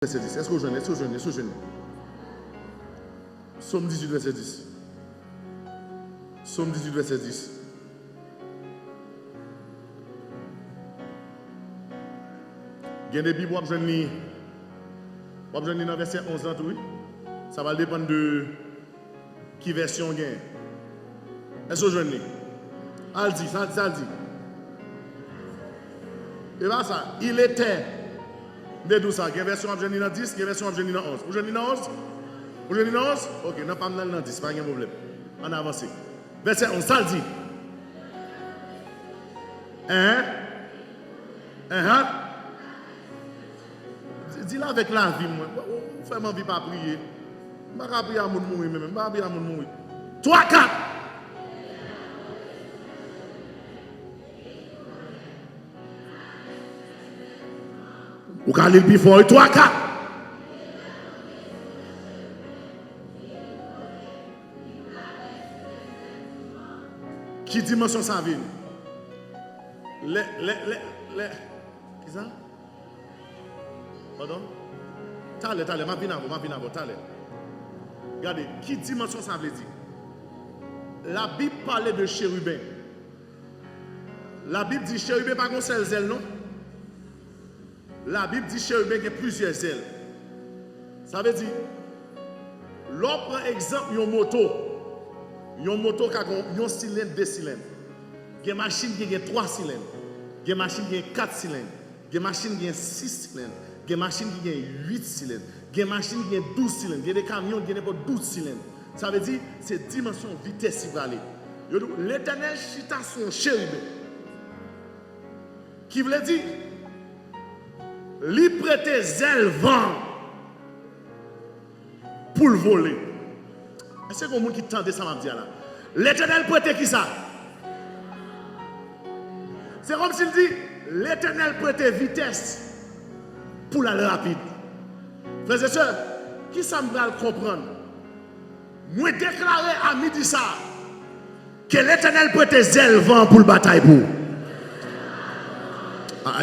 Verset 10. Est-ce que vous jeûnez? Est-ce que vous jeûnez? Psaume 18, verset 10. Psaume 18, verset 10. Il y a des Bibles où vous jeûnez dans verset 11, oui. Ça va dépendre de qui version il y a. Est-ce que vous jeûnez? Elle dit, ça dit. Et bien ça, il était. De tout ça, il y a une version de dans 10, il y a une version de dans 11. Vous jeûnez dans 11? Vous jeûnez dans 11? Ok, non, pas dans 10, pas de problème. On avance. Verset 11, ça le dit. Dis-le avec la vie, moi. Fais ma vie pas prier. Je ne vais pas prier à mon mourir, même. Je ne vais pas prier à mon mourir. 3, 4. Ou quand il est plus fort, 3, 4. Qui dimension ça vient? Qui ça? Pardon? T'allez, ma vie n'a pas, regardez, qui dimension ça veut dire? La Bible parlait de chérubin. La Bible dit chérubin pas qu'on seul zèle, non? La Bible dit chérubin qu'il y a plusieurs ailes. Ça veut dire, l'on prend exemple une moto qui a un cylindre, 2 cylindres. Il y a une machine qui a 3 cylindres. Il y a une machine qui a 4 cylindres. Il y a une machine qui a 6 cylindres. Il y a une machine qui a 8 cylindres. Il y a une machine qui a 12 cylindres. Il y a des camions qui ont 12 cylindres. Ça veut dire, c'est dimension vitesse qui va aller. L'Éternel chita son chérubin. Qui veut dire, lui prêter zèle vent pour le voler. Est-ce que quelqu'un qui tente ça m'a dit là? L'Éternel prêtait qui ça? C'est comme s'il dit, l'Éternel prêtait vitesse pour aller rapide. Frères et sœurs, qui ça me va le comprendre? Moi déclarer à midi ça que l'Éternel prêtait zèle vent pour le bataille pour.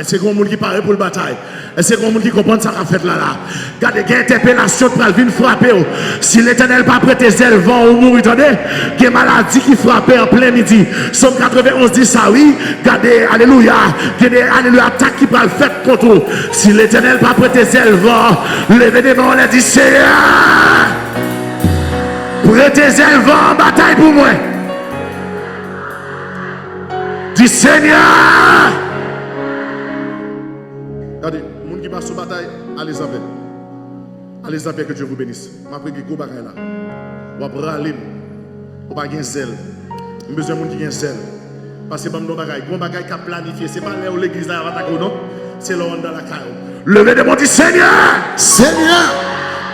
C'est comme monde qui parle pour le bataille. C'est comme monde qui comprend ça qu'a fait là. Regardez, il y a une interpellation qui vient frapper. Si l'Éternel pas prêté zèle vent ou mourir, attendez, il y a une maladie qui frappe en plein midi. Somme 91 dit ça, oui. Regardez, alléluia. Il y a des alléluia attaques qui va faire contre vous. Si l'Éternel pas prêté zèle vent, levez des mains, on a dit Seigneur, prêtez zèle vent en bataille pour moi. Dis Seigneur. Regardez, les gens qui passent sous bataille, allez en paix. Allez en paix, que Dieu vous bénisse. Je vais prendre des bagages là. On va râler. On va pas zèle. Je besoin de gens qui ont zèle. Parce que bon bagages, bon bagages qui a planifié. Ce n'est pas là où l'église va attaquer, non? C'est là où on est dans la caille. Levez des mains, dit Seigneur! Seigneur!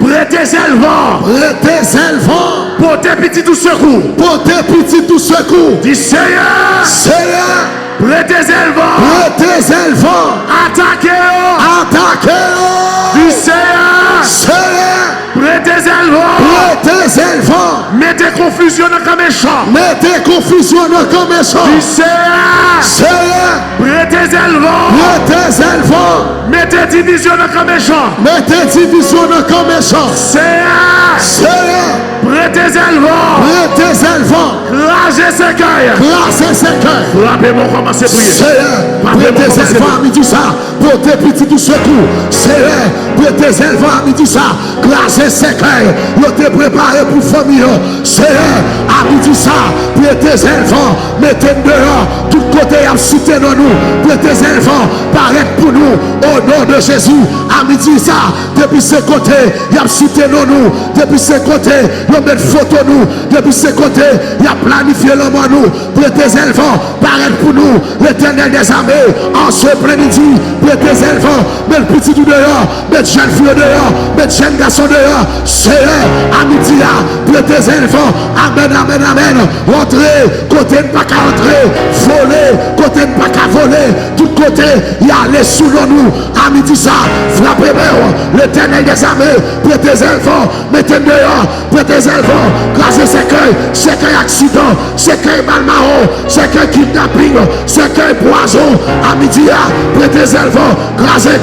Prêtez zèle vent! Prêtez zèle vent! Portez petit tout secours! Portez petit tout secours! Dis Seigneur! Seigneur! Prêtez zèle vent! Prêtez zèle vent! Attaquez-le! Attaquez-le! Du Seigneur! Seigneur! Prêtez zèle vent! Prêtez zèle vent! Mettez confusion dans le camp méchant! Mettez confusion dans le camp méchant! Du Seigneur! Seigneur! Prêtez zèle vent! Prêtez zèle vent! Mettez division dans le camp méchant! Mettez division dans le camp méchant! Seigneur! Seigneur! Prêtez zèle vent! Prêtez zèle vent! Crasez ses cœurs! Crasez ses cœurs! Frappez-moi, commencez à prier! Seigneur! Prêtez zèle vent à midi ça! Portez petit tout secours! Seigneur! Prêtez zèle vent à midi ça! Crasez ses cœurs! Vous êtes préparé pour famille! Seigneur! À midi ça! Prêtez zèle vent! Mettez dehors! Tout côté à soutenir nous! Prêtez zèle vent! Paraître pour nous! Au nom de Jésus! À midi ça! Depuis ce côté, il y a soutenir nous! Depuis ce côté, il y a mettre photo nous! Depuis ce côté, il y a planifié l'homme en nous! Prêtez zèle vent! Paraître pour nous! L'Éternel des armées! En ce après-midi! Prêtez zèle vent! Mettez petit tout dehors! Mettez jeune fille dehors! Mettez jeune garçon dehors! Seigneur! À midi là! Prêtez zèle vent! Amen, amen, amen! Rentrez! Côté ne pas qu'à entrer! Voler! voler, côté de pas qu'à voler, tout côté, il y a les sous nous. À midi ça, frappez l'éternel des armées, prêtez ailes fort, mettez dehors, prêtez ailes fort, crasez cercueil accident, cercueil mal marron, cercueil kidnapping, cercueil poison. À midi, prêtez ailes fort, crasez,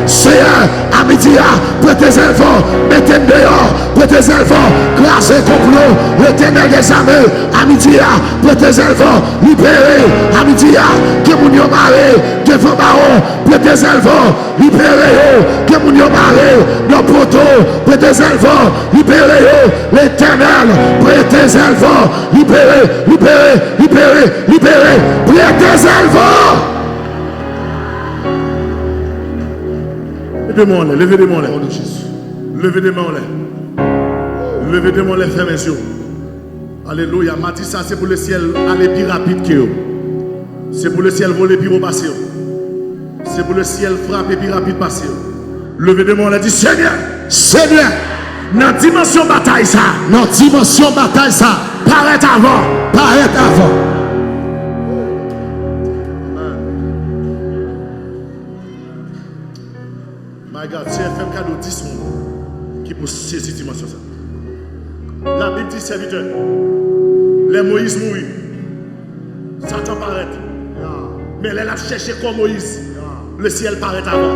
c'est à midi, prêtez ailes fort, mettez dehors, prêtez ailes fort, crasez complot, l'éternel des armées. À midi, prêtez ailes fort, libérez, à midi, que mon yo maré, devant baron, prêtez ailes fort, libérez, que mon yo maré, nos poteaux, prêtez ailes fort, libérez, l'éternel, prêtez ailes fort, libérez, prêtez ailes fort. Levez des mains là. Levez des mains là. Levez des mains là, fermez les yeux. Alléluia. M'a dit ça, c'est pour le ciel aller plus rapide que vous. C'est pour le ciel voler plus haut passer. C'est pour le ciel frapper plus rapide passer. Levez des mains là, dit Seigneur. Seigneur. Dans dimension bataille ça. Dans dimension bataille ça. Paraît avant. My God, c'est FM cadeau 10 monde qui peut saisir dimension ça. La Bible dit serviteur, les Moïse mourit, Satan paraît. Mais elle a cherché comme Moïse, le ciel paraît avant.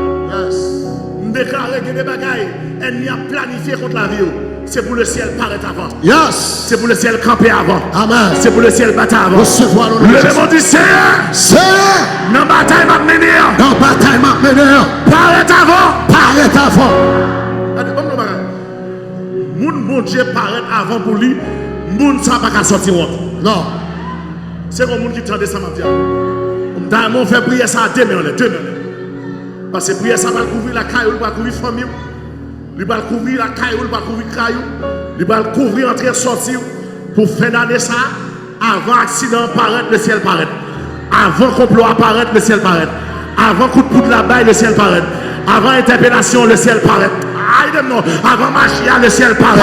Nous déclarons que des bagailles, elle n'y a planifié contre la vie. C'est pour le ciel paraître avant. C'est pour le ciel camper avant. Amen. C'est pour le ciel battre avant. Le démon dit Seigneur. Dans la bataille m'a mené. Paraît avant. Mon Dieu paraît avant pour lui. Moun ça pas sortir autre. Non. C'est comme moun qui tendait ça m'a dit. On fait prier ça demain. Parce que prier ça va couvrir la caille, va couvrir la famille. Il va couvrir la caille, il va couvrir la caille. Il va couvrir entrer et sortir pour faire d'année ça. Avant accident paraître, le ciel paraît. Avant complot apparaître, le ciel paraît. Avant coup de poudre la baille, le ciel paraît. Avant interpellation, le ciel paraît. Avant magia, le ciel paraît.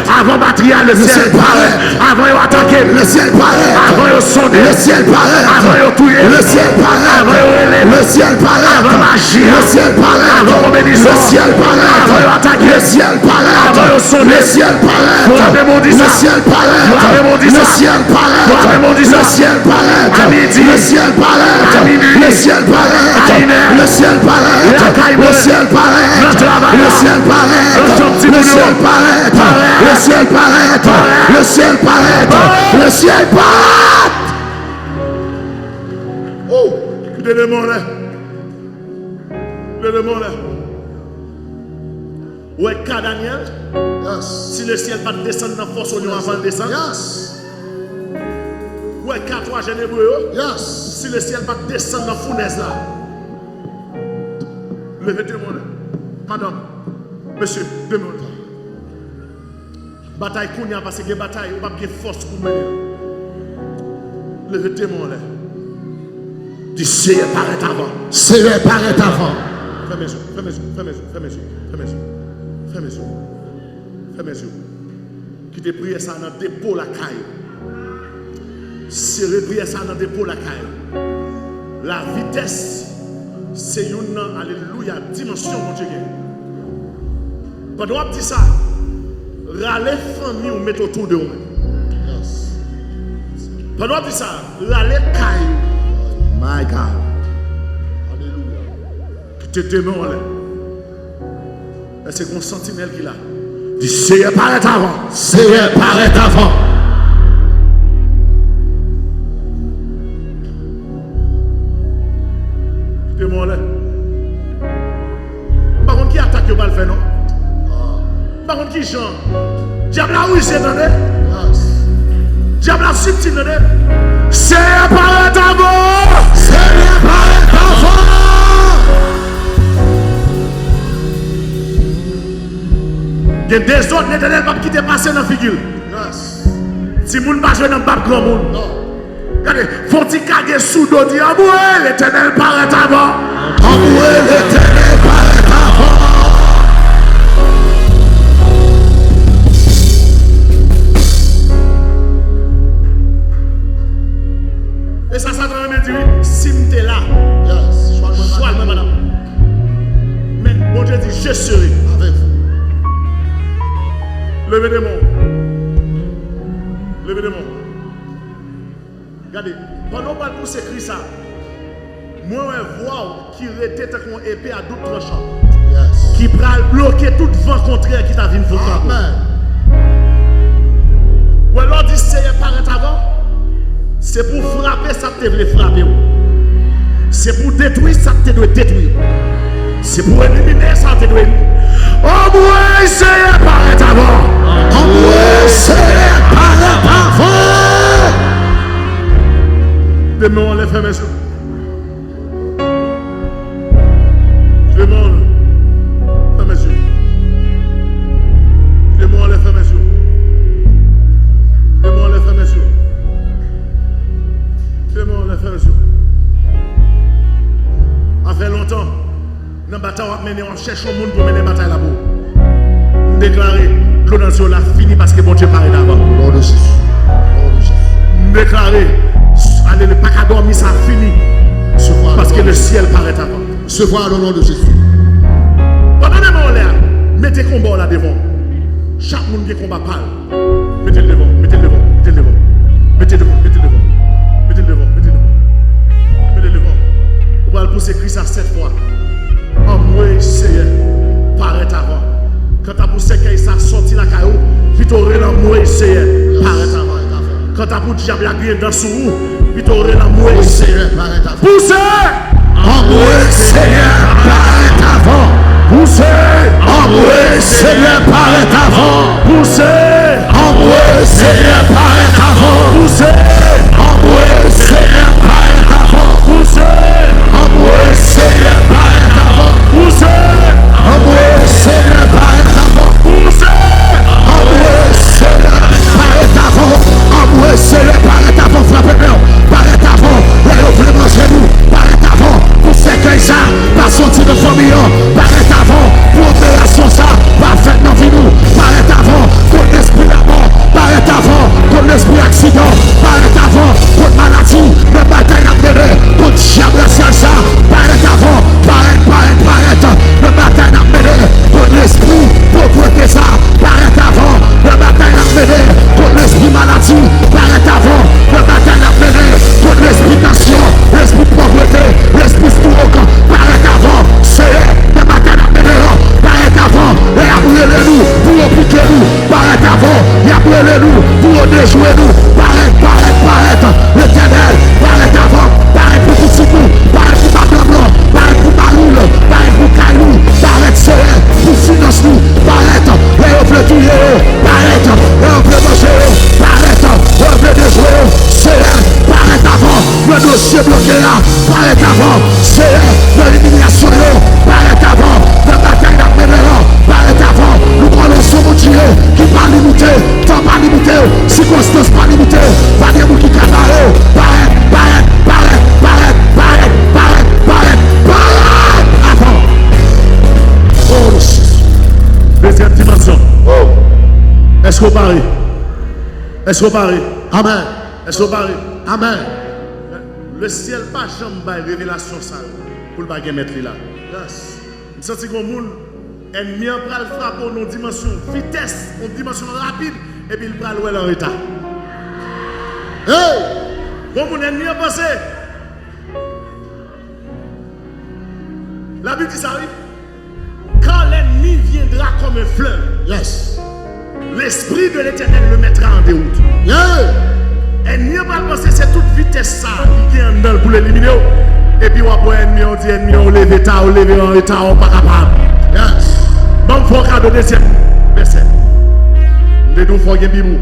Avant batterie, le ciel paraît. Avant attaquer, le ciel paraît. Avant sonder, le ciel paraît. Avant touiller, le ciel paraît. Avant le ciel paraît. Avant magie, le ciel paraît. Avant obéissance, le ciel paraît. Avant attaquer, le ciel paraît. Avant sonder, le ciel paraît. Le ciel paraît. Le ciel paraît. Le ciel paraît. Le ciel paraît. Le ciel paraît. Le ciel paraît. Le ciel paraît. Le ciel paraît. Le ciel paraît, le ciel paraît, le ciel paraît, le ciel paraît. Oh, le démon là. Ouais, cas Daniel. Si le ciel va descendre dans la force, on va le descendre. Ouais, cas toi, Génébreux. Si le ciel va descendre dans la fournaise là. Levez deux mains là. Madame. Monsieur, demande. Bataille qu'on y a parce que bataille, on va pas force pour mener. Levez tes mains là. Dis Seigneur paraît avant. Seigneur paraît avant. Fermez les yeux. Qui te prie ça dans le dépôt la caille. Serrez prier ça dans le dépôt la caille. La vitesse, c'est une alléluia dimension mon Dieu. Pendant que tu dis ça, râler famille ou mettre autour de vous. Pendant que tu dis ça, râler caille. My God. Alléluia. Qui te demande là. C'est qu'on sentinelle qui là. Dis Seigneur paraît avant. Seigneur paraît avant. Qui te demande là. Par contre, qui attaque le bal fait non? Par contre, qui chante? Diable a oui, c'est attendez. Diable a subtil, attendez. Seigneur paraît avant. Seigneur paraît avant. Il y a des autres l'éternel va quitter passer dans la figure. Si vous ne pas jouer dans le bas grand monde. Regardez, faut-il caguer sous dos, dit amoué, l'éternel paraît avant. Amoué, l'éternel paraît avant. Levez des mains. Levez des mains. Regardez, pendant qu'on pousse écrit ça, moi, je vois qui était comme une épée à double tranchant. Qui va bloquer tout vent contraire qui t'a vu pour toi. Ou alors dit c'est paraître avant, c'est pour frapper ça que tu veux frapper. C'est pour détruire ça que tu dois détruire. C'est pour éliminer ça que tu dois éliminer. Oh moi c'est paraître avant. Oh moi c'est paraître avant. Demain on les fait mes yeux. Demain on les fait mes yeux. Demain on les fait mes yeux. Demain on les fait mes yeux. Demain on les fait mes yeux. Ça fait longtemps, dans la bataille, on cherche un monde pour mener la bataille là-bas. On déclare l'eau dans le la fini parce que bon Dieu paraît d'avant. On déclare, allez, le pack à dormir, ça fini. Parce que le ciel paraît avant. Se voir au nom de Jésus. Pendant l'air, mettez le combat là devant. Chaque monde qui combat parle. Mettez le devant, mettez le devant, mettez le devant. Mettez le devant, mettez le devant. Mettez le devant, mettez le devant. Mettez le devant. On va le pousser Christ à 7 fois. En moi, Seigneur, paraît avant. Quand tu as poussé qu'il s'est sorti la caillou, puis tu aurais la moi, Seigneur, paraît avant. Quand tu as poussé diable la grille dans sous vous, puis tu aurais la moi, Seigneur, paraît avant. Poussez! En moi, Seigneur, paraît avant. Poussez! En moi, Seigneur, paraît avant. Poussez! En moi, Seigneur, paraît avant. Poussez! En moi, Seigneur, paraît avant. Poussez! En moi, Seigneur, paraît avant. Poussez! En moi, Seigneur, paraît avant. Poussez! En moi, Seigneur, paraît avant. En moi, Seigneur, paraît avant. Frappez-nous, paraît avant. Réouvrez-moi chez nous, paraît avant. Pour ces que ça, pas sorti de famille, paraît avant. Pour opération ça, pas fait dans vie nous, paraît avant. Contre l'esprit la mort, paraît avant. Contre l'esprit accident, paraît avant. Contre maladie, le bataille à mener. Contre diable ça, paraît avant. Paraît. Le bataille à mener. Contre l'esprit, pauvreté ça, paraît avant. Le bataille à mener. Contre l'esprit maladie, paraît avant. Le bataille à mener. Contre l'esprit nation, l'esprit pauvreté, l'esprit stroke, paraît avant. C'est le bataille à mener. Paraît avant. Et après nous, pour appliquer nous, paraît avant. Et après nous, pour déjouer nous, paraît. L'éternel, paraît avant. Paraît pour tout ce coup, paraît pour Madame, paraît pour Maroule, paraît pour Kailou, paraît serré, pour finance nous, paraît. Et on peut tout paraît. Et on peut manger, paraît. On peut déjouer, serré, paraît avant. Le dossier bloqué là, paraît avant. Serré, l'élimination, paraît avant. La bataille d'Arménéron, paraît avant. Nous prenons son Dieu qui pas limité, temps pas limité, circonstance pas limité, pas de qui camarade, paraît avant. Oh, deuxième dimension. oh, Est-ce qu'on parie? Est-ce qu'on parie? amen, Est-ce qu'on parie? amen. Le ciel pas jamais révélation ça pour le baguette mettre là. Yes. Je sens que mon ennemi va le frapper en dimension vitesse, en dimension rapide, et puis il va le en retard. Hey, Bon, mon ennemi a pensé. La Bible dit ça, oui. Quand l'ennemi viendra comme un fleuve, yes. l'esprit de l'Éternel le mettra en déroute. Yeah. Ennemi va penser c'est toute vitesse ça qui est en dedans pour l'éliminer. Et puis on va ennemi, on dit ennemi, on lève tard, on lève en retard, on pas capable. Yes. Bon, il faut cadeau deuxième verset. Nous devons faire un bibou.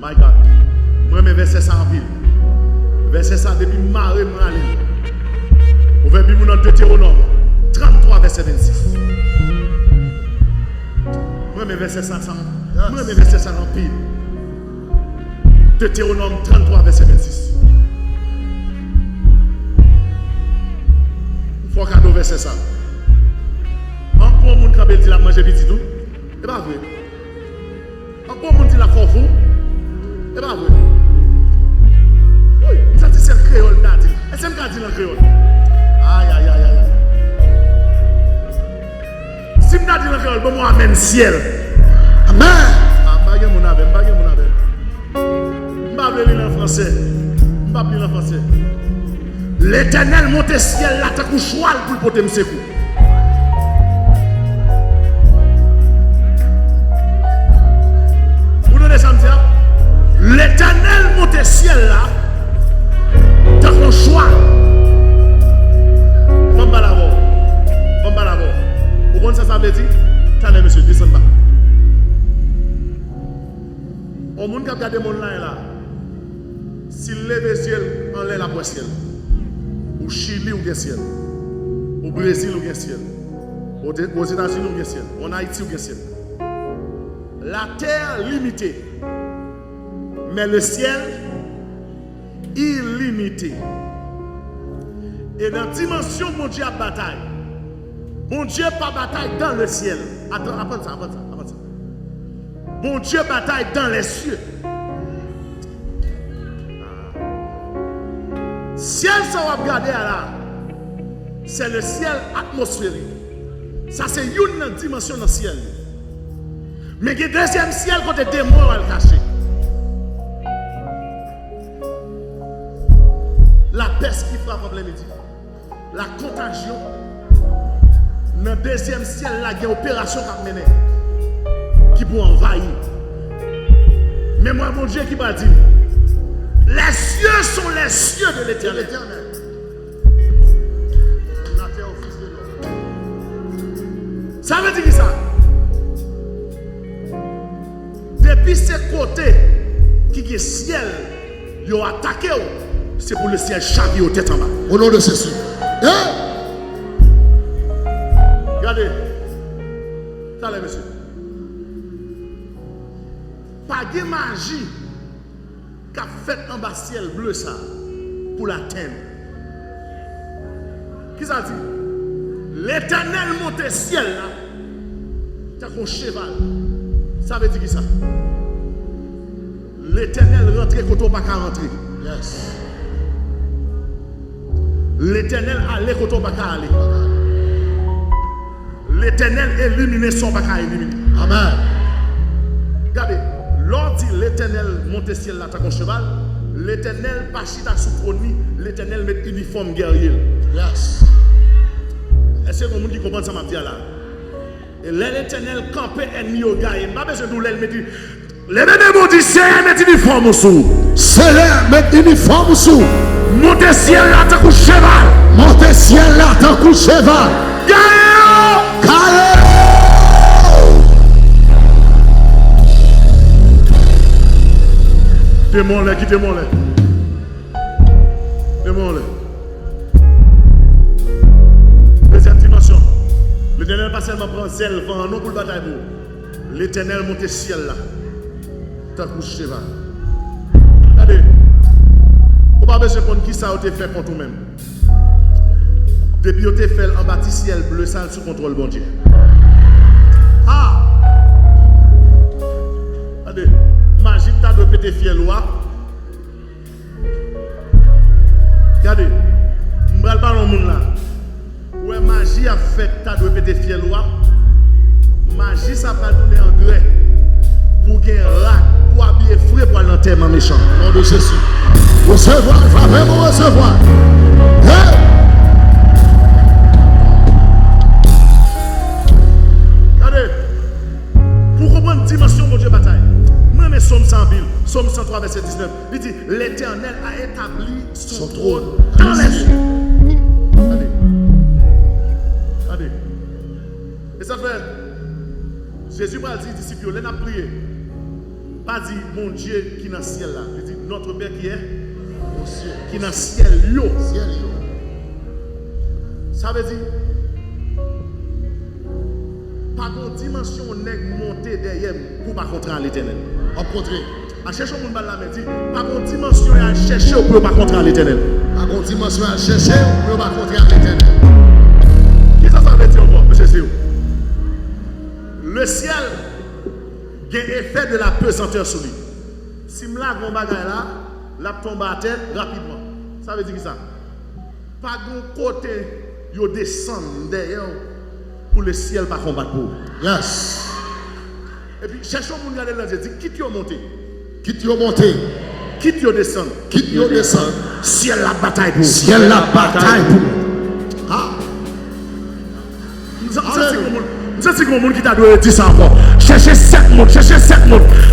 My God. Moi, mes versets ça en pile. Verset ça depuis marre, moi aller. Ouvert bibou dans Deutéronome 33 verset 26. Moi, mes versets ça en moi, mes versets ça en pile. Deutéronome 33 verset 26. Il faut cadeau verset ça. Encore monde qui dit la manger petit tout. C'est pas vrai. Encore monde dit la fort fou. C'est pas vrai. Oui, ça c'est le créole là dit. Est-ce que me dit le créole? Aïe. Si me dit le créole, bon moi amène ciel. Amen. français. Pas plus en français. L'Éternel monte ciel là, t'as qu'un cheval pour le porter m'sekou. Vous donnez ça, m'dire? L'Éternel monte ciel là, t'as qu'un cheval. On va là-bas. On va là-bas. Vous comprenez ça veut dire? T'as monsieur, descend pas. Au monde qui a regardé mon là, s'il lève le ciel, en l'air la voie ciel. Au Chili, ou bien ciel. Au Brésil, ou bien ciel. Aux États-Unis, ou bien ciel. En Haïti, ou bien ciel. La terre limitée, mais le ciel illimité. Et dans la dimension, mon Dieu a bataille. Mon Dieu pas bataille dans le ciel. Attends, apprends ça. Mon Dieu bataille dans les cieux. Ciel, ça va regarder là. C'est le ciel atmosphérique. Ça, c'est une dimension dans le ciel. Mais il y a un deuxième ciel côté des démons à le cacher. La peste qui frappe en plein midi. La contagion. Dans le deuxième ciel, là, il y a une opération qui a mené. Qui peut envahir. Mais moi, mon Dieu, qui m'a dit, les cieux sont les cieux de l'Éternel. Ça veut dire ça? Depuis ces côtés qui est ciel, ils ont attaqué, c'est pour le ciel chavier aux têtes en bas. Au nom de Jésus. Regardez. Ça là, monsieur. Pas de magie qu'a fait en bas ciel bleu ça pour la terre. Qui ça dit? L'Éternel monte ciel là. T'as un cheval. Ça veut dire qui ça? L'Éternel rentre quand on pas qu'à rentrer. Yes. L'Éternel allait quand on pas qu'à aller. L'Éternel élimine son pas qu'à éliminer. Amen. Regardez, l'on dit l'Éternel monte ciel là, t'as un cheval. L'Éternel pas chita sous trône, l'Éternel met uniforme guerrier. Yes. Est-ce que vous qui comprend ça m'a dit là? Et l'Éternel campait ennemi au gars, il m'a besoin de l'elle me dit les bébés dit c'est mettre uniforme sous. C'est là mettre uniforme sous. Monte ciel là, t'as un cheval. Monte ciel là, t'as un cheval. Démon-les, qui démon-les? Démon-les. Deuxième dimension. L'Éternel pas seulement prend zèle, vent, non pour le bataille pour. L'Éternel monte ciel là. T'as couché cheval. Regardez. On va pas besoin de comprendre qui ça a été fait contre nous-mêmes. Depuis qu'on a fait en bâti ciel bleu, ça sous contrôle bon Dieu. Ah! Regardez. Magie t'as de péter fiel loi. Regardez, je ne pas dans le monde là. Ouais, magie a fait t'as de péter fiel loi. Magie ça va tourner en grès pour qu'il y ait un rat pour habiller frais pour l'enterrement méchant. Au nom de Jésus. Recevoir, il va vraiment recevoir. Regardez, pour comprendre la dimension de Dieu bataille. Mais Somme 100 000, Somme 103, verset 19, il dit l'Éternel a établi son trône dans les cieux. Regardez. Regardez. Et ça fait, Jésus m'a dit, disciples, il a prié. Pas dit mon Dieu qui est dans le ciel là. Il dit notre Père qui est au ciel. Qui est dans le ciel. Ça veut dire, pas de dimension nègre montée derrière pour pas contraindre l'Éternel. Au contraire. À chercher mon mal là, mais dit, pas de dimension à chercher pour pas contraindre l'Éternel. Pas de dimension à chercher pour pas contraindre l'Éternel. Qu'est-ce que ça veut dire encore, monsieur Séou? Le ciel a un effet de la pesanteur sur lui. Si je lave mon bagage là, la tombe à terre rapidement. Ça veut dire que ça? Pas de côté, il descend derrière pour le ciel pas combattre pour. Yes. Et puis, cherchons pour regarder là, je dis, qui tu as monté? Qui tu as monté? quitte yo descend. Quitte yo descend. Ciel la bataille pour. Ciel la bataille pour. Ah. Nous c'est comme monde qui t'a donné 10 ans encore. Cherchez 7 mondes,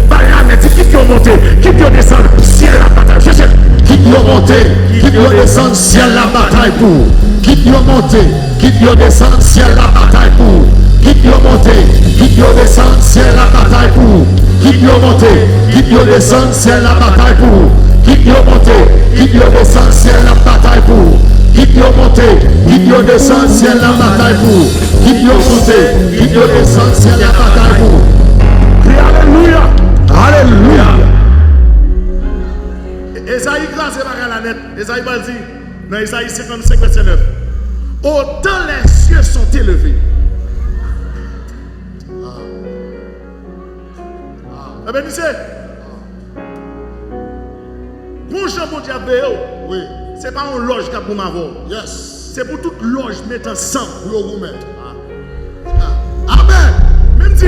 Baramé dit quitte yo monter, quitte yo descendre, ciel la bataille. Cherchez. Quitte yo monter, quitte yo descendre, ciel la bataille pour. Quitte yo monter, quitte yo descendre, ciel la bataille pour. Quitte yo monter, quitte yo descendre, ciel la bataille pour. Quitte yo monter, quitte yo descendre, ciel la bataille pour. Quitte yo monter, quitte yo descendre, ciel la bataille pour. Quitte yo monter, quitte yo descendre, ciel la bataille pour. Quitte yo monter, quitte yo descendre, ciel la bataille pour. Alléluia. Alléluia. Esaïe grâce par la net. Esaïe va dire dans Esaïe 55 verset 9. Autant les cieux sont élevés. Eh bien, tu sais, bonjour mon diable, Oui. c'est pas une loge qui a pour m'avoir. Yes. C'est pour toute loge mettre ensemble. Pour vous mettre. Amen. Même si,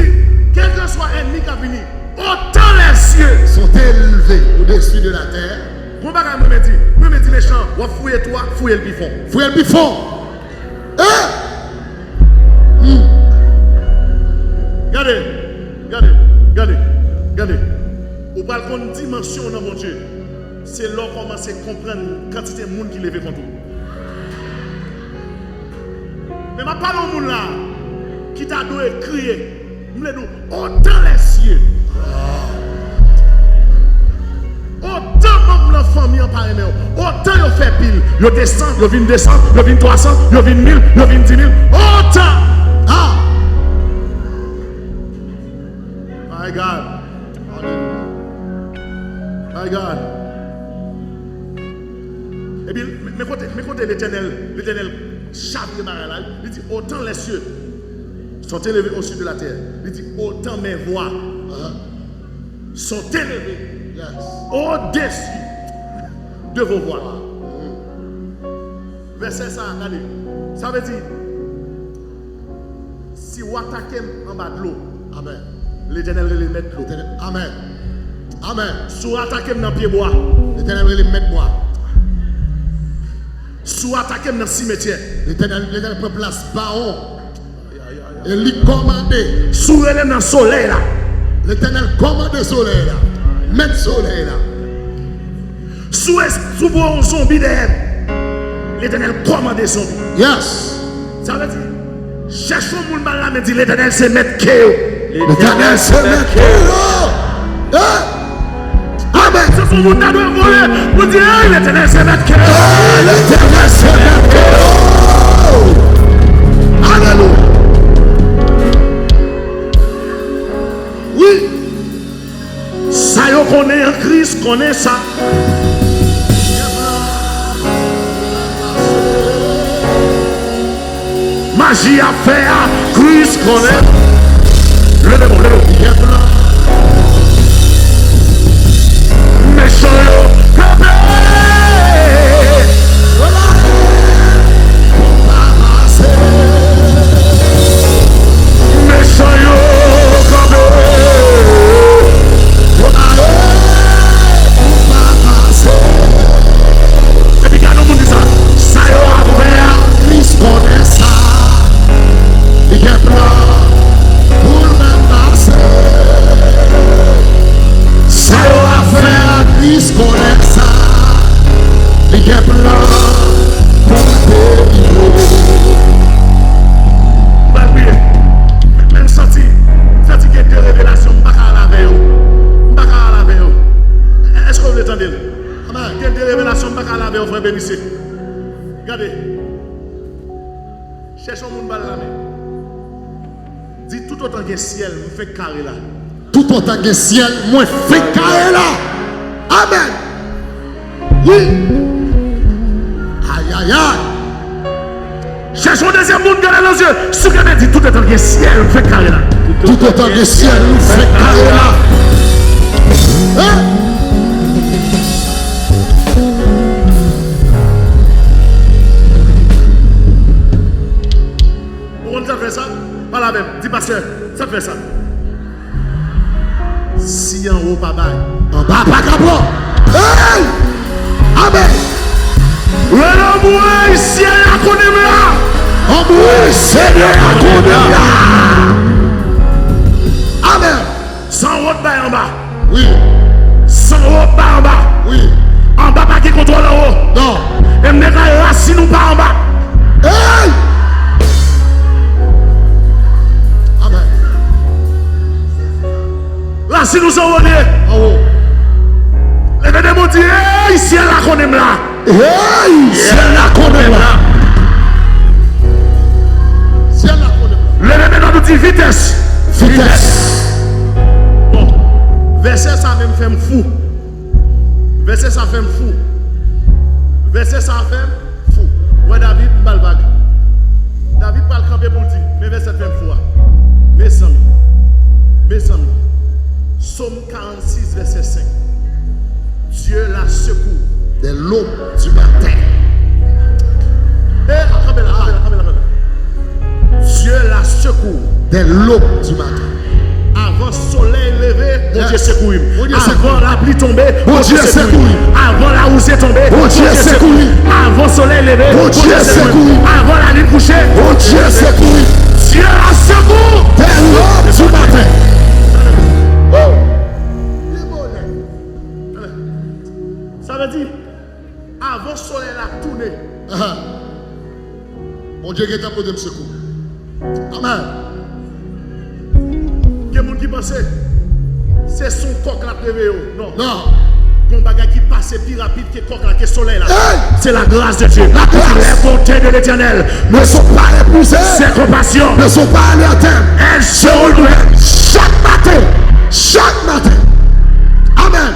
quel que soit ennemi qui a venu, autant les cieux sont élevés au-dessus de la terre. Bon bagage, moi me dis méchant, ou fouiller toi, fouiller le bifon. Fouiller le bifon. Regardez. Au balcon de dimension dans mon Dieu, c'est là qu'on commence à comprendre la quantité de monde qui lève contre vous. Mais je parle au monde là, qui t'a donné crier, je me dis, autant les cieux, autant membres de la famille en parrain, autant ils fait pile, ils descendent, ils viennent descendre, ils viennent 300, ils viennent 1000, ils viennent 10 000, autant. Ah! My God. My God. Et bien, mais côté l'Éternel chapitre là, il dit autant les cieux sont élevés au-dessus de la terre. Il dit autant mes voix sont élevées au-dessus de vos voix. Verset ça, regardez. Ça veut dire si vous attaquez en bas de l'eau, amen. L'Éternel va les mettre l'eau. Amen. Amen. Si vous attaquez dans le pied bois, l'Éternel va les mettre bois. Si vous attaquez dans le cimetière, l'Éternel prend place baron. Et lui commander. Si vous allez dans le soleil là, l'Éternel commande le soleil là. Mettre le soleil là. Si vous avez un zombie derrière, l'Éternel commande le zombie. Yes. Ça veut dire, cherchons le monde là, mais dit l'Éternel c'est mettre Kéo. L'Éternel c'est mettre Kéo. Amen. C'est son monde là doit voler. Vous dites, l'Éternel c'est mettre Kéo. L'Éternel c'est mettre Kéo. Alléluia. Oui. Ça y est, connaît en Christ, connaît ça. Magie à faire, Christ connaît. Le démon. Méchant, regardez, cherchons mon bal là. Dis tout autant que ciel, me fait carré là. Tout autant que ciel, moi fait carré là. Amen. Oui. Aïe aïe aïe. Cherchons deuxième monde dans les yeux. Ce que dit tout autant que ciel, me fait carré là. Tout autant que ciel, me fait carré là. Hein? Ça fait ça, pas la même. Dis pasteur, ça fait ça. Si en haut pas bail, en bas pas capot. Hey! Amen. Le ciel la connaît là. Amour, Seigneur, la connaît là. Amen. Sans route bas en bas. Oui. Sans route bas en bas. Oui. En bas pas qui contrôle en haut. Non. Et me racine nous pas en bas. Hey! Amen. Racine nous sont volés. En haut. Les démons disent, hey, ciel la connaît là. Hey! Ciel la connaît là. Ciel la connaît là. Les démons nous disent vitesse. Vitesse. Bon, verset ça même fait me fou. Verset ça fait me fou. Verset ça fait me fou. Ouais, David, balbag. David parle camper pour le dire, mais verset fait me fou. Mes amis. Psaume 46, verset 5. Dieu la secoue. De l'aube du matin. Dieu la secoue. De l'aube du matin. Avant le soleil levé, mon Dieu secoue. Avant la pluie tombée, mon Dieu secoue. Avant la rosée tombée, mon Dieu secoue. Avant le soleil levé, mon Dieu secoue. Avant la nuit couchée, mon Dieu secoue. Dieu la secoue. De l'aube du matin. Ça veut dire, avant le soleil la tourné. Mon Dieu qui est pour de me secours. Amen. Il y a des gens qui pensent c'est son coq la prévé. Non. Non. Il y a un bagage qui passe plus rapide que le coq là, que le soleil là. Hey! C'est la grâce de Dieu. La grâce. Les bontés de l'Éternel Ne sont pas épuisées. ses compassions Ne sont pas allées à terme. elles se renouvellent. Chaque matin. Chaque matin. Amen.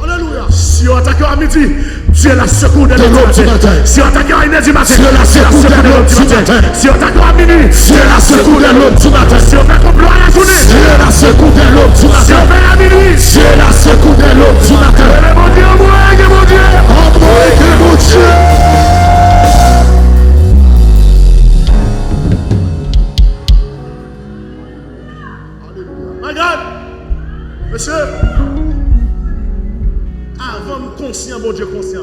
Alléluia. Si on attaque à midi, Dieu la secoue de l'aube du matin. Si on attaque à 1h du matin, Dieu la secoue de l'aube du matin. Si on attaque à minuit, Dieu la secoue de l'aube du matin. si on fait complot à la journée, Dieu la secoue de l'aube du si on matin. fait à minuit, Dieu la secoue de l'aube du matin. mon Dieu, mon Dieu. Envoyez mon Dieu. Regarde, monsieur, avant de me conscient, bon Dieu conscient.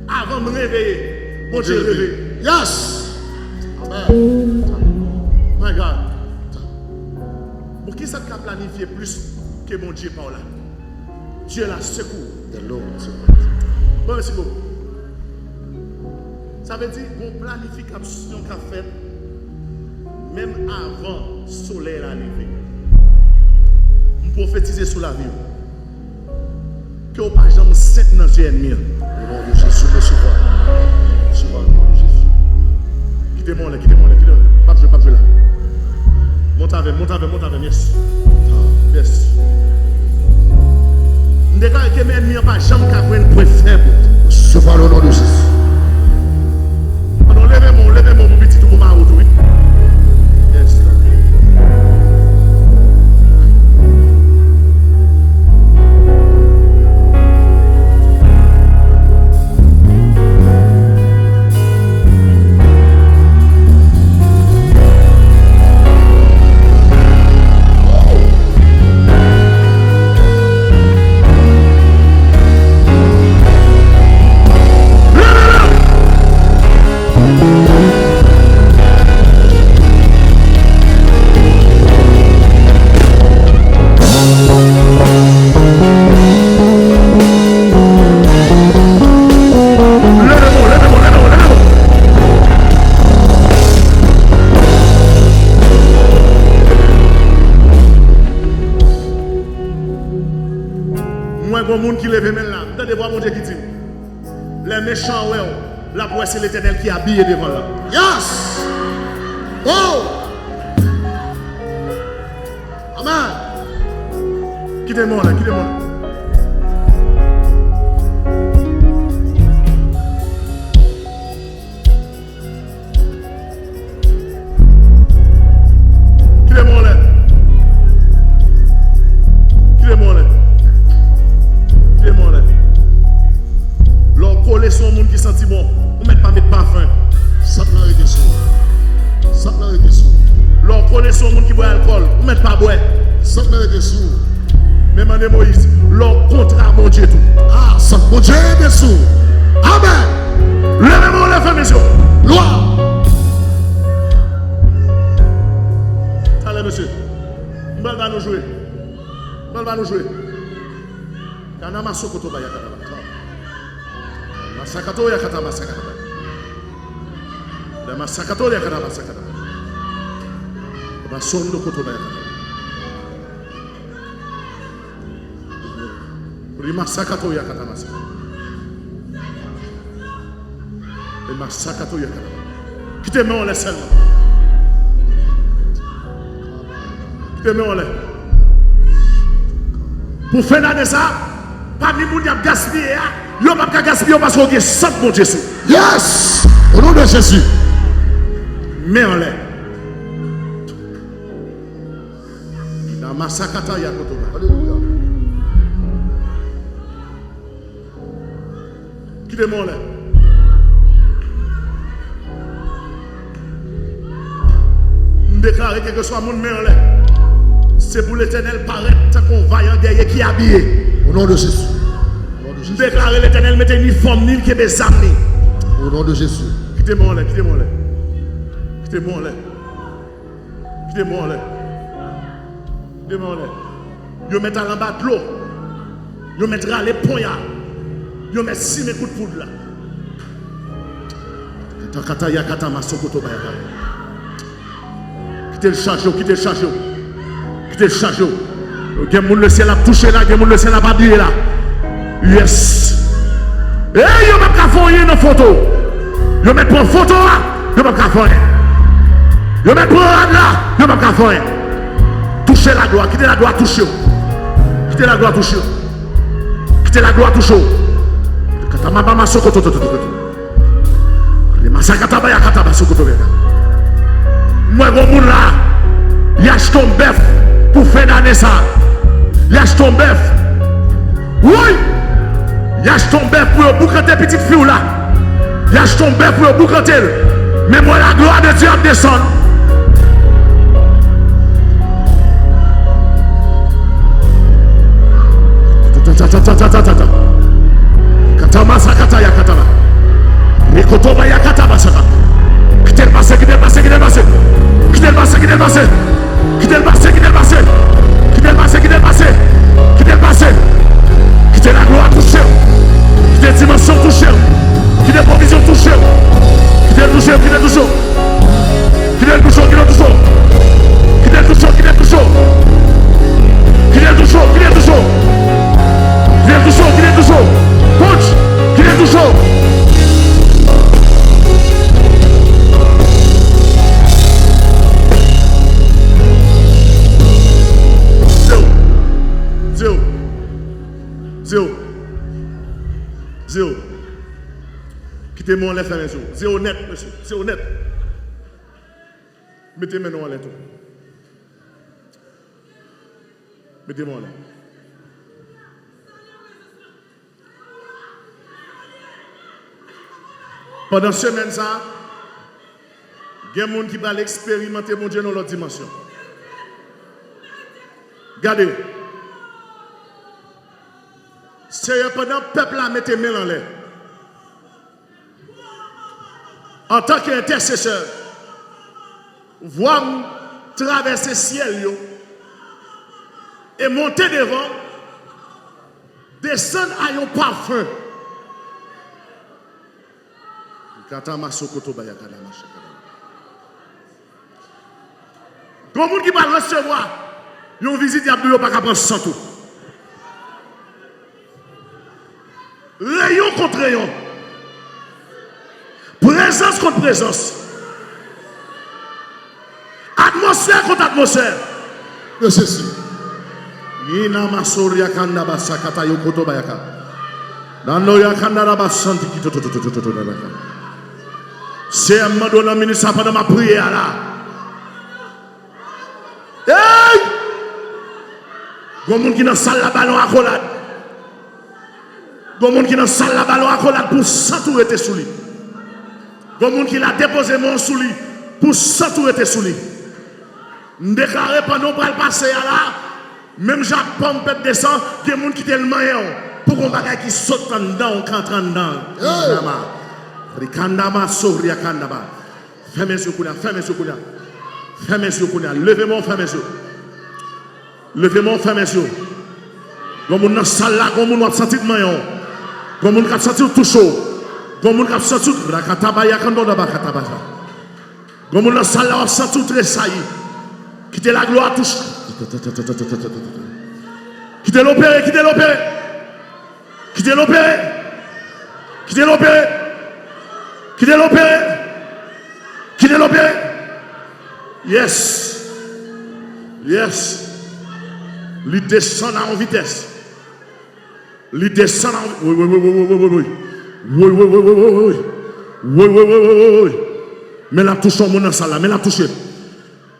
Avant de me réveiller, bon Dieu réveillé. Yes. Amen. Regarde. Pour qui ça t'a planifié plus que mon Dieu par là? Dieu la secoue. De l'aube du matin. Bon, merci beaucoup. Ça veut dire qu'on planification qu'a fait même avant le soleil à lever. On prophétiser sur la vie. Que vous pas jamais saint dans Dieu ennemi. Au nom de Jésus, recevoir. Recevoir le nom de Jésus. Quittez-moi là. Pas jouer là. Monte avec, yes. Yes. Je déclare que mes ennemis n'ont pas jamais qu'à prendre un point faible. Recevoir le nom de Jésus. Alors levez-moi, mon petit tout pour ma route, oui. Yes. Qui lève même là, vous devez voir mon Dieu qui dit les méchants, ouais, la poisse c'est l'Éternel qui est habillé devant là. Yes. Oh. Amen. Quittez-moi là. Son monde qui sentit bon, on met pas mettre parfum. Ça n'a été sous. L'on connaît son monde qui boit alcool, on met pas boire. Ça n'a été sous. Même en Moïse, leur contrat, mon Dieu, tout. Ah, ça, mon Dieu, bien sûr. Amen. Levez-moi les femmes, messieurs. Gloire. Allez, monsieur. Mbal va nous jouer. Mbal va nous jouer. Kanama Sokoto Bayakata. Masakato Yakata Masakata. La Masakato Yakata Masakata. Masondo Koto Bayakata. Masakato Yakata Masakata. Et Masakato Yakata. Quittez-moi, on laisse seulement. Quittez-moi, on laisse. Pour faire l'année ça, parmi les gens qui ont gaspillé, ils n'ont pas gaspillé parce qu'ils ont 100 mon Jésus. Yes. Au nom de Jésus. Mais en l'air. Dans Masakata Yakoto. Alléluia. Quittez-moi, on laisse. Déclarer quelque chose à mon main en l'air. C'est pour l'Éternel paraître qu'on vaillant guerrier qui est habillé. Au nom de Jésus. Au nom de Jésus. Déclarer l'Éternel mettre uniforme ni qui est des amis. Au nom de Jésus. Quittez-moi en l'air, quittez-moi en l'air. Quittez-moi en l'air. Quittez-moi en l'air. Quittez-moi en l'air. Yo mettre en bas de l'eau. Yo mettra les poignards. Yo met 6 coups de poudre là. Takata yakata masokoto bayaka. Quittez le charge, quittez le charge. Quittez le charge. Le ciel a touché là, le ciel a pas brillé là. Yes. Et yo m'a pas fait une photo. Yo m'a pas photo là, yo m'a pas fait. Yo m'a pas là, yo m'a pas fait. Touchez la gloire, quittez la gloire toucher. Quittez la gloire toucher. Quittez la gloire toucher. Katama mama sokoto toto toto. Les masakata ba yakata ba sokoto beka. Moi bon moun là, y a ton bœuf pour faire d'année ça. Y a ton bœuf. Oui. Y a ton bœuf pour boucanter petite fille là. Y a ton bœuf pour boucanter. Mais moi la gloire de Dieu descend. Katama sakata ya katama. Nikotoba ya katama sakata. Quittez le passé, quittez le passé, quittez le passé. Quittez le passé, quittez le passé. Quittez le passé, quittez le passé. Quittez le passé, quittez le passé. Quittez le passé. Quittez la gloire touchée. Quittez la dimension touchée. Quittez la provision touchée. Quittez le toucher, quittez le toucher. Quittez le toucher, quittez le toucher. Quittez le toucher, quittez le toucher. Quittez le toucher, quittez le toucher. Quittez le toucher, quittez le toucher. Punch, quittez le toucher. Zéro. Quittez-moi les frères, monsieur. Zéro net, monsieur. Zéro net. Mettez-moi en l'air tout. Mettez-moi en l'air. Pendant ce semaine, ça, il y a des gens qui vont expérimenter mon Dieu dans l'autre dimension. Regardez. C'est pendant que le peuple a mis les mains en l'air. En tant qu'intercesseur, voir traverser le ciel et monter devant, descendre à un parfum. Comment qui va recevoir une visite, il n'y a pas qu'à prendre sans tout. Rayon contre rayon. Présence contre présence. Atmosphère contre atmosphère. De ceci. Ina masoria kanda basakata yokoto bayaka. Dando yakanda rabasanti kito. C'est un moment donné, ministre, pendant ma prière là. Hey! Il y a des gens qui dans la salle la ballon à collade. Il y a des gens qui dans la salle la ballon à collade pour s'entourer sous lui. Il y a des gens qui l'a déposé mon sous lui pour s'entourer sous lui. Je déclare pendant qu'on va passer là, Même Japon peut descendre, il y a des gens qui te le maillot. Pour qu'on bagaille qui saute en dedans, qui entre en dedans. Rikandama, Soria Kandaba. Fermez ce coup-là, fermez ce coup-là. Fermez ce coup-là. Levez-moi, fermez ce. Levez-moi, fermez ce. Comme on a salle là, comme on a senti de maillot. Comme on a senti tout chaud. Comme on a senti tout. Rakatabaya Kandoda Bakatabata. Comme on a salle là, on sent tout très saillie. Quittez la gloire, touche. Quittez l'opéré, quittez l'opéré. Quittez l'opéré. Quittez l'opéré. Quittez l'opéré. Quittez l'opéré. Yes. Yes. Il descend en vitesse. Il descend en vitesse. Oui. Oui. Mais la touche au monde dans la salle là. Mais la touche.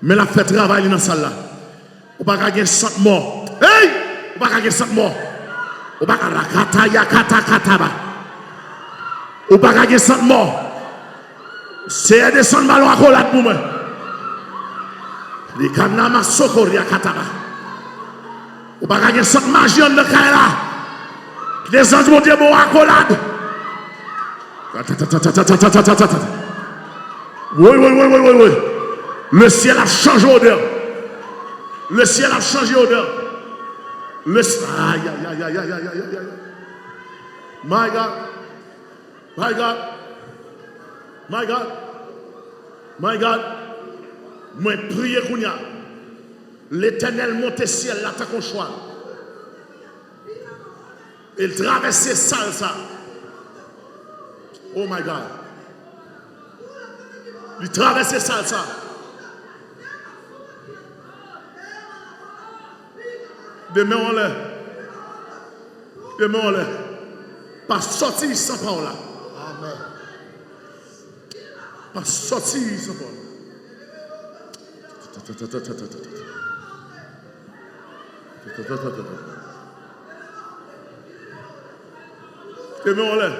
Mais la fait travail dans la salle là. On va pas gagner 100 morts. Hey! On va pas gagner 100 morts. On va pas gagner on va gagner 100 morts. C'est des 100 ballons à collade pour moi. Les canama sokoria kataba. On va gagner 100 magie en de Kaila. Des anges vont dire bon à collade. Oui. Le ciel a changé d'odeur. Le ciel a changé d'odeur. Le ciel. Aïe. My God. My God. My God. My God. Moi, priez qu'on y a. L'éternel monte ciel, là, t'as qu'on choix. Il traverse ça. Oh my God. Il traverse ça. Demain on l'est. Pas sortir sans parole. Amen. Pas sortir sans parole. Demain on l'est.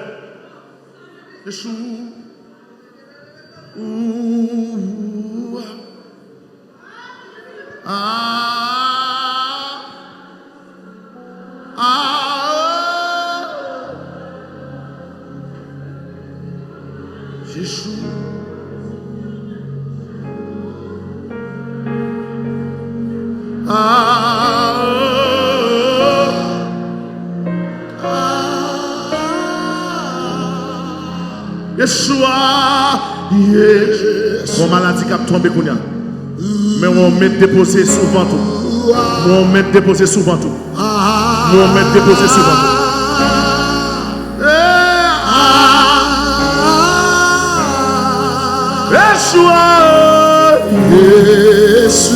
Yeshua. Yeshua, yes. Mon maladie qui a tombé, mais on met déposé souvent tout. On met déposé souvent tout. On met déposé souvent tout. Yeshua, Yesu.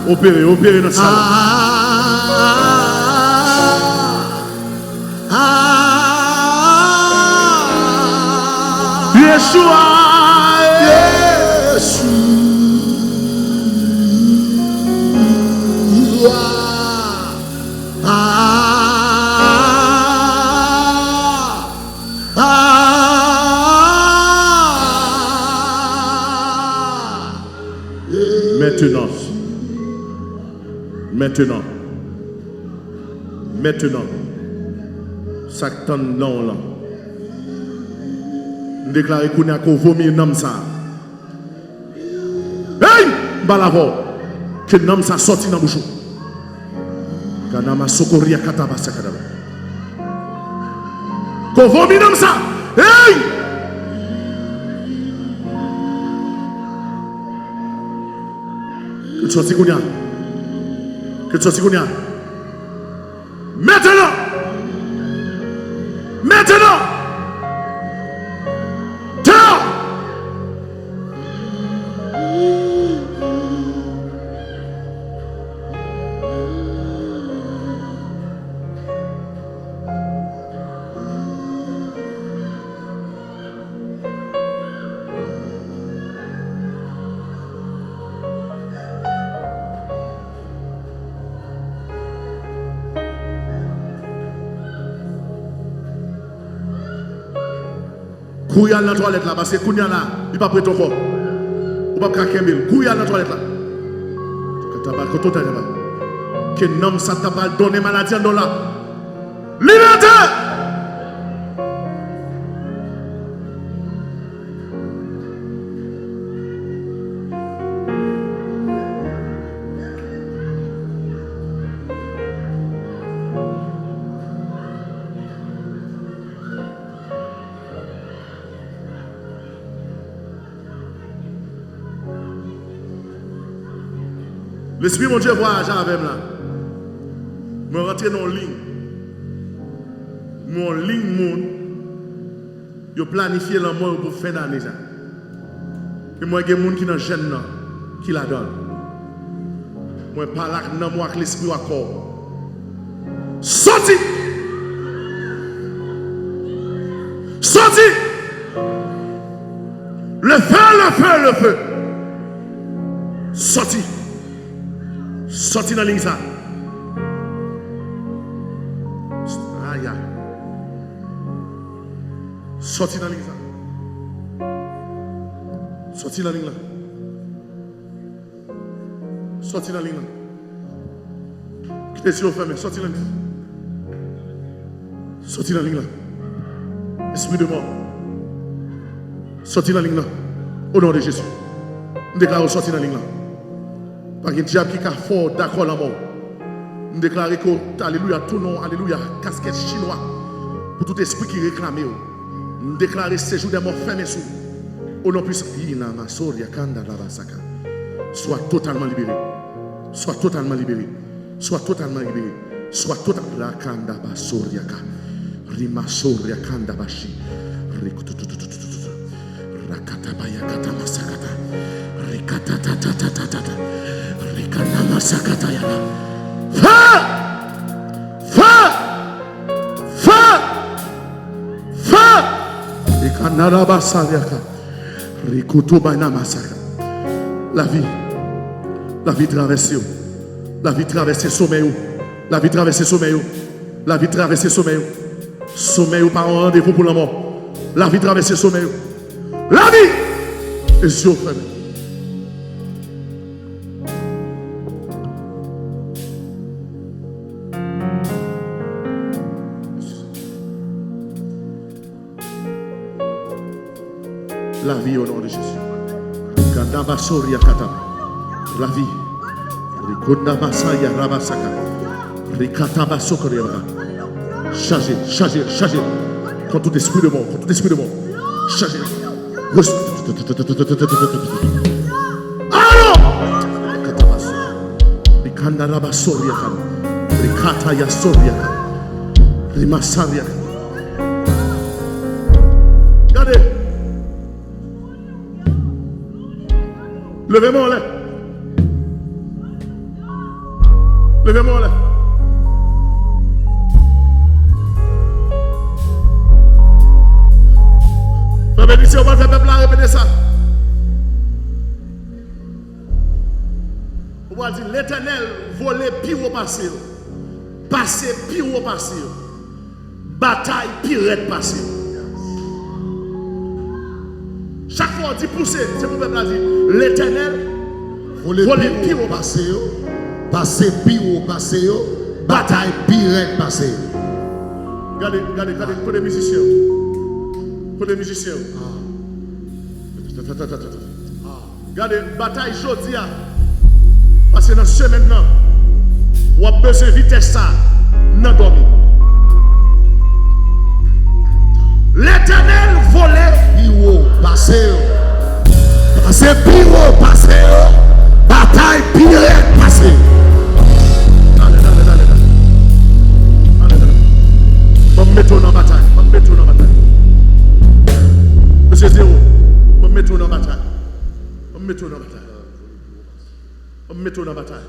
Opérez dans ça. Yeshua, Maintenant, ça tombe dans là. Nous déclarons qu'on a vomi un homme ça. Hey! Balavo! Que l'homme ça sorti dans le bouchon. Kanama sokoria kataba sakadaba. Qu'on vomi un homme ça. Hey! Que tu sortis qu'on y a. Que tu sortis qu'on y a. Maintenant. Dehors. Couille dans la toilette là, parce que Kounia là, il pas prêt encore. Ou pas craquer mille. Couille dans la toilette là. Quand tu as que nom ça t'a pas donné maladie dans là. Liberté! L'Esprit mon Dieu voyage avec moi. Je rentre dans la ligne. Mon ligne, je planifie la mort pour fin d'année. Et moi, il y a des gens qui sont jeunes qui la donnent. Moi, je parle avec moi, avec l'Esprit encore. Sorti! Sorti! Le feu! Sorti! Sorti dans l'église. Aïe. Sorti dans l'église. Sorti dans l'église. Sorti dans l'église. Quittez si vous fermez. Sorti dans l'église. Sorti dans l'église. Esprit de mort. Sorti dans l'église. Au nom de Jésus. Nous déclarons sorti dans l'église. Parce que diable qui a fort d'accord la mort. Nous déclarons que, alléluia, tout nom, alléluia, casquette chinois, pour tout esprit qui réclame. Nous déclarons séjour des morts fermés sous. Au nom puissant, sois totalement libéré. Sois totalement libéré. Sois totalement libéré. Sois totalement la kanda basoriaka. Rima soria kanda bashi. Rakata bayakata masakata. Rikata tata. La vie traverse. La vie traverse sommeil. La vie traverse sommeil. La vie traverse sommeil. Sommeil par un rendez-vous pour la mort. La vie traverse sommeil. La vie est sur frère. La vie au nom de Jésus. La vie. Chargez. Quand tout esprit de mort. Chargez. Regardez. Levez-moi là. Levez-moi là. Frère béni, on va faire peuple à répéter ça. On va dire l'Éternel voler pire au passé. Passer pire au passé. Bataille pire passé. Chaque fois on dit pousser, c'est pour le peuple à dire l'Éternel voler pire au passé. Passer pire au passé, bataille pire passé. Regardez, pour les musiciens. Pour les musiciens. Regardez, bataille aujourd'hui. Parce que dans ce maintenant, on a besoin de vitesse ça, non dormi. L'Éternel volait pire au passé. Passer pire au passé, bataille pire passé. Mettons dans bataille. Monsieur Zéro, mettons dans bataille. Mettons dans bataille.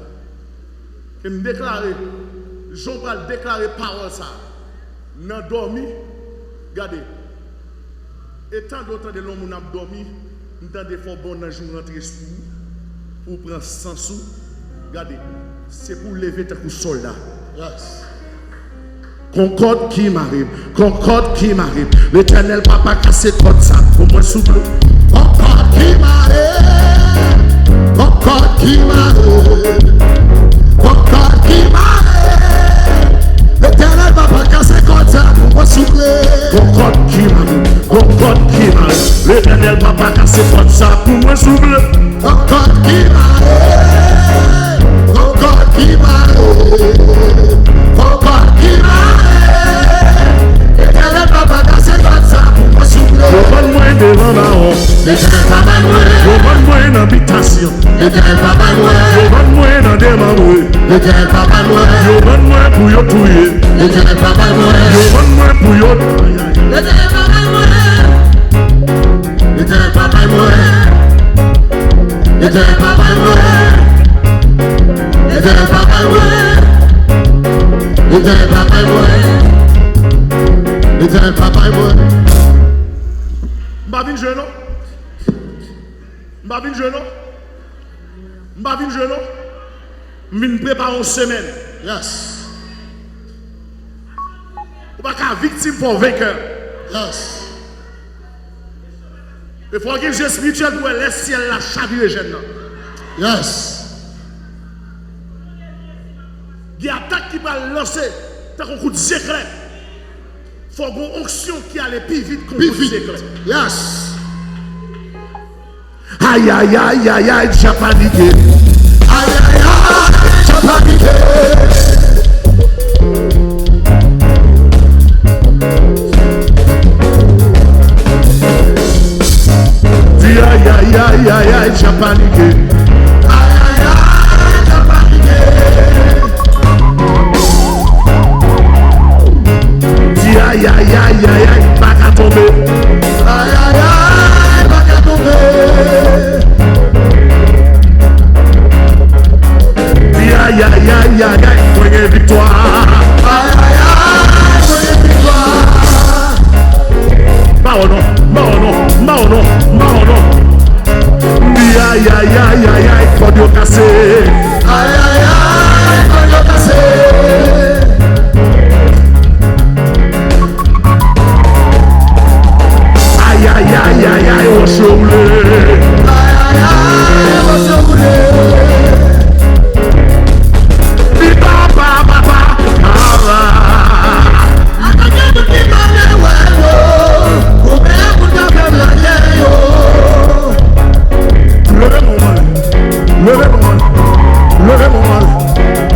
Et me déclarer, Jean va déclarer parole ça. N'a dormi, regardez. Et tant d'autres de l'homme n'a dormi, nous avons des fois bon jour rentrer sous pour prendre 100 sous. Regardez, c'est pour lever tes coups soldats. Yes. Concorde qui m'arrive. Concorde qui m'arrive. L'éternel papa cassé code ça. Pour moi souple. Concorde qui m'arrive. Concorde qui m'arrive. Concorde qui m'arrive. L'éternel papa cassé code ça. Pour moi souple. Concorde qui m'arrive. Concorde qui m'arrive. L'éternel papa cassé code ça. Pour moi souple. Concorde qui m'arrive. Concorde qui m'arrive. Concorde qui m'arrive. L'éternel papa cassé code ça. Pour moi souple. Je prends moins devant ma honte. L'éternel papa loin. Je prends moins d'habitation. L'éternel papa loin. Je prends moins dans des membres. L'éternel papa loin. Je prends moins pour yo touyer. L'éternel papa loin. Je prends moins pour yo. L'éternel papa loin. L'éternel papa loin. L'éternel papa loin. L'éternel papa loin. L'éternel papa loin. L'éternel papa loin. M'bavine jeune. M'bavine jeune. M'bavine jeune. M'vin prépare une semaine. Yes. Ou pas qu'à victime pour vainqueur. Yes. Il faut qu'il y ait un jeu spirituel pour laisser le ciel la chavirer jeune. Yes. Il y a une attaque qui va lancer. T'as un coup de secret. Il faut une onction qui allait plus vite qu'on coup de secret. Yes. Aïe aïe aïe aïe aïe, j'ai paniqué. Aïe aïe aïe, j'ai paniqué. Dis aïe aïe aïe aïe aïe, j'ai paniqué. Aïe aïe aïe, j'ai paniqué. Dis aïe aïe aïe aïe aïe, pas qu'à tomber. Aïe aïe aïe, pas qu'à tomber. Dis aïe aïe aïe aïe aïe, prenez victoire. Aïe aïe aïe, prenez victoire. Bah oh non, bah oh non, bah oh non, bah oh non. Dis aïe aïe aïe aïe aïe, cordio cassé. Aïe aïe aïe, cordio cassé. Aïe aïe aïe aïe aïe, on se roule. Aïe aïe aïe, on se roule. Dis papa, papa, papa. Attaquez tout qui m'a dit ouais yo. Combien vous t'avez blagué yo. Levez mon mal, levez mon mal, levez mon mal,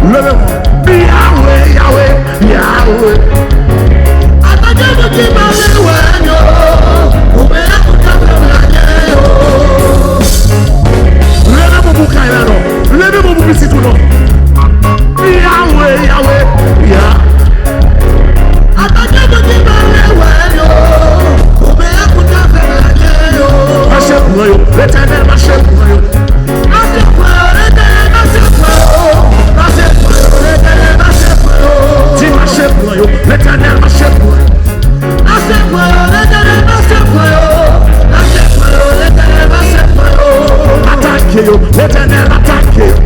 levez mon mal. Yahweh, Yahweh, Yahweh. Attaquez tout qui m'a dit ouais yo. Combien vous t'avez blagué yo. Levez mon boucaille là non, levez mon boucaille si tout non. Yahweh, Yahweh, Yahweh. Attaquez tout qui m'a dit ouais yo. Combien vous t'avez blagué yo. Marchez pour eux, l'éternel marchez pour eux. Marchez pour eux, l'éternel marchez pour eux. Marchez pour eux, l'éternel marchez pour eux. Dis marchez pour eux, l'éternel marchez pour eux. Marchez pour eux, l'éternel marchez pour eux. Marchez pour eux, l'éternel marchez pour eux. Attaquez eux, l'éternel attaquez eux.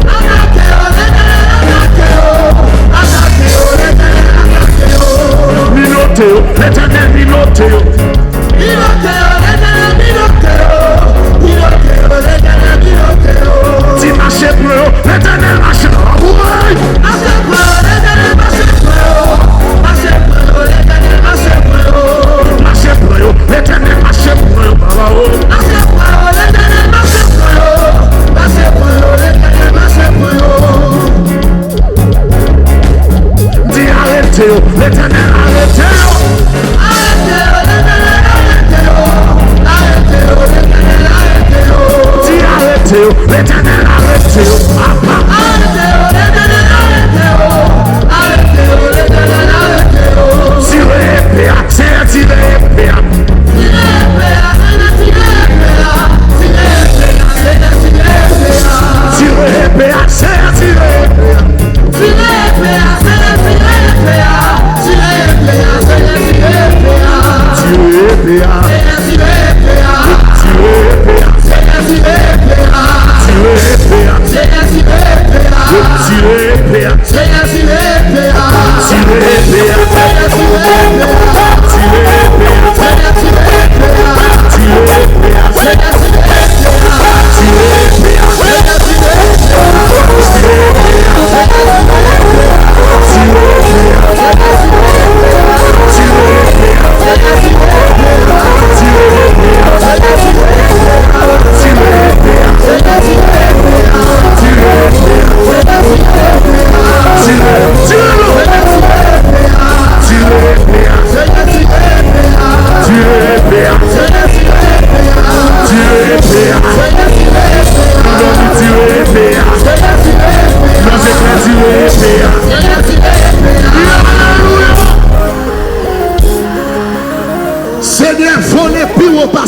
Attaquez eux, l'éternel attaquez eux. Attaquez eux, l'éternel attaquez eux. Minotez eux, l'éternel minotez eux. Minotez eux, l'éternel minotez eux. Minotez eux, l'éternel minotez eux. Dis marchez pour eux, l'éternel marchez pour eux. Marchez pour eux, l'éternel marchez pour eux. Marchez pour eux, l'éternel marchez pour eux. Marchez pour eux, l'éternel marchez pour eux. Marchez pour eux, l'éternel marchez pour eux. Marchez pour eux, l'éternel marchez pour eux. Dis arrêtez eux, l'éternel arrêtez eux. Arrêtez eux, l'éternel arrêtez eux. Arrêtez eux, l'éternel arrêtez eux. Dis arrêtez eux, l'éternel arrêtez eux. Papa. Arrêtez eux, l'éternel arrêtez eux. Arrêtez eux, l'éternel arrêtez eux. Tirez épée à terre, tirez épée à terre. Tirez épée à terre, tirez épée à. Tirez épée à terre, tirez épée à. Tirez épée à terre, tirez épée à. Tirez épée à terre, tirez épée à. Tirez épée à terre, tirez épée à. Tirez épée à. Tirez épée à. Tirez épée à. Tirez épée à. Tirez épée à. Tirez épée à.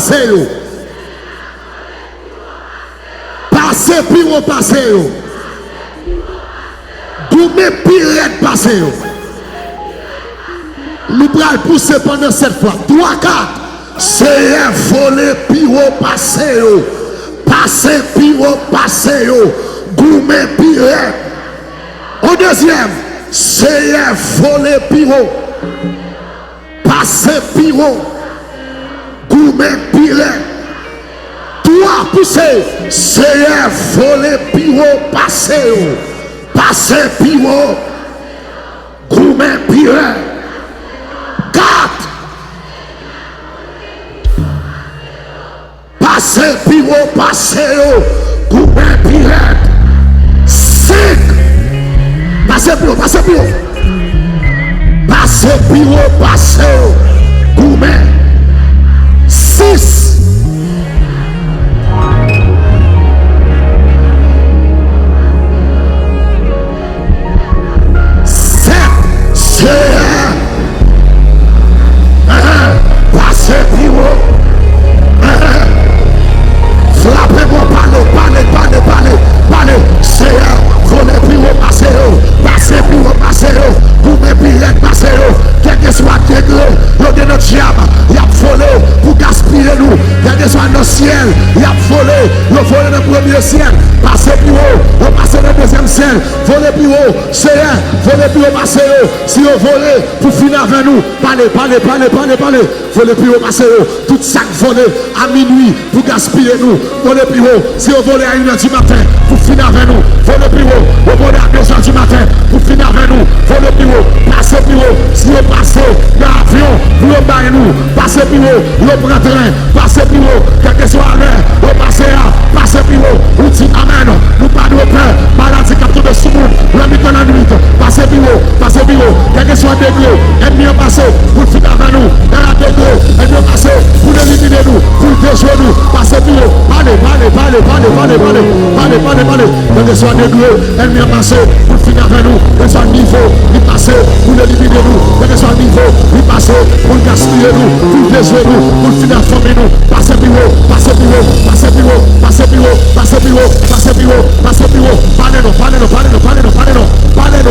passer. Passer piro passer. Goumé pirate passer. Nous pral pousser pendant cette fois. 3, 4. C'est voler piro passer. Passer piro passer. Goumé pirate. Au deuxième. C'est voler piro. Passer piro. Goumé pirate. 3 pousser. C'est voler piro passer. Passer piro. Goumé pirate. 4. Passer piro passer. Goumé pirate. 5. Passer piro passer piro. Passer piro passer. Goumé. 6. Passer piro. Frappez-moi, parlez. C'est voler piro passer. Passer piro passer. Goumé pirate passer. Quel que soit degré, le de notre diable, il a volé pour gaspiller nous. Quel que soit notre ciel, il a volé. Il a volé le premier ciel. Passer plus haut, on passe le deuxième ciel. Voler plus haut, c'est voler plus haut, passer haut. Si on volé pour finir avec nous, parlez. Voler plus haut, passer haut. Tout ça volé à minuit pour gaspiller nous. Voler plus haut, si on volé à 1h du matin pour finir avec nous. Voler plus haut, on volé à 2h du matin pour finir avec nous. Voler plus haut, passer plus haut. Si on passe l'avion pour le nous, passer plus haut, le prend train, passer plus haut, quel que soit l'heure, on passer plus haut, on dit amen, nous pas de peur, maladie qui tombe sur nous, le midi dans la nuit, passer plus haut, quel que soit degré, ennemi en passer, pour finir avec nous, dans la degré, ennemi en passer, pour éliminer nous, pour déjouer nous, passer plus haut, parlez, quel que soit degré, ennemi en passer, pour finir avec nous, quel que soit niveau, il passer, pour éliminer nous, quel que soit niveau, il passer, pour gaspiller nous, pour déjouer nous, pour finir former nous, passer plus haut,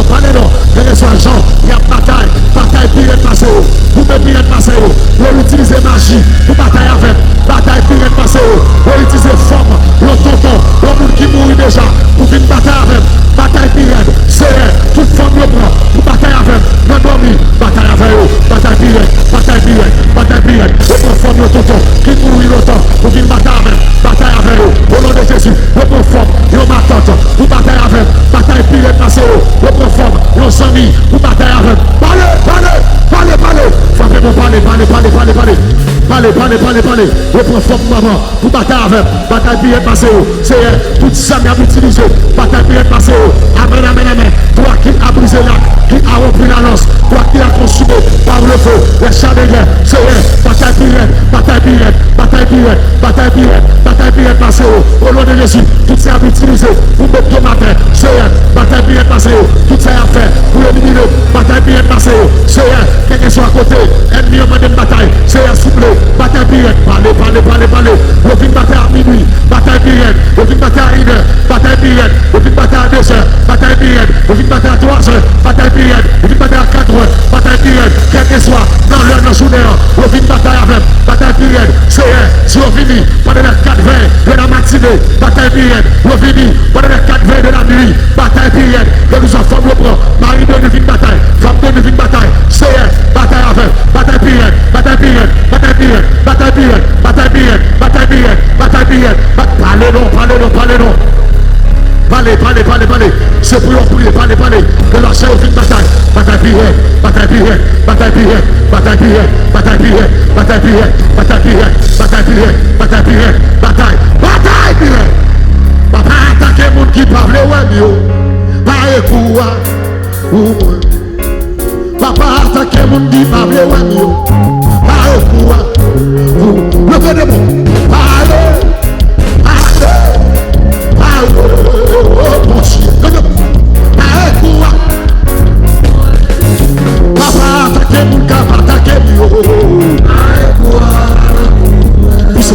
parlez-nous, quel que soit Jean, il y a bataille pirate passer, vous pouvez pirate passer, vous utilisez magie, pour bataille pirate passer, vous utilisez forme, le tonton, le monde qui mourit déjà, pour une bataille pirate, c'est toute forme le prend, pour bataille avec, non dormi, bataille avec eux, bataille pirate, vous prend forme le tonton, qui mourit longtemps, pour une bataille avec eux, au nom de Jésus, vous prend forme, vous m'attendez, pour bataille pirate passer, vous prend forme, nos amis, pour bataille avec, parlez, frappez-moi, parlez, vous prend forme maman, pour bataille pirate passer, c'est tout ça m'a utilisé, bataille pirate passer, amen, toi qui a brisé l'arc, qui a repris la lance, toi qui a consumé par le feu, les chats de guerre, c'est bataille pirate passer, au nom de Jésus, tout ça a utilisé, pour mettre ton matin, c'est bataille pirate passer, tout ça a fait, pour éliminer, bataille pirate passer, c'est quel que soit à côté, ennemi en mode de bataille, c'est soufflé, bataille pirate, parlez, le film bataille à minuit, bataille pirate, le film bataille à 1h, bataille pirate, le film bataille à 2h, bataille pirate, le film bataille à 3h, bataille pirate, le film bataille à 4h, bataille pirate, quel que soit, dans l'heure de journée, le film bataille avec, bataille pirate, c'est si on finit, pendant les 4h de la matinée, bataille pirate, on finit, pendant les 4h de la nuit, bataille pirate, que nous en formons le bras, mari de une bataille, femme de une bataille, c'est bataille avec, bataille pirate, parlez, c'est pour leur prier, parlez, que la chair au fin de bataille, papa attaquer les gens qui parlent, pas écouter, papa attaquer les gens qui parlent, pas écouter, levez les mains, parlez, oh mon Dieu, pas écouter, papa attaquer les gens qui parlent,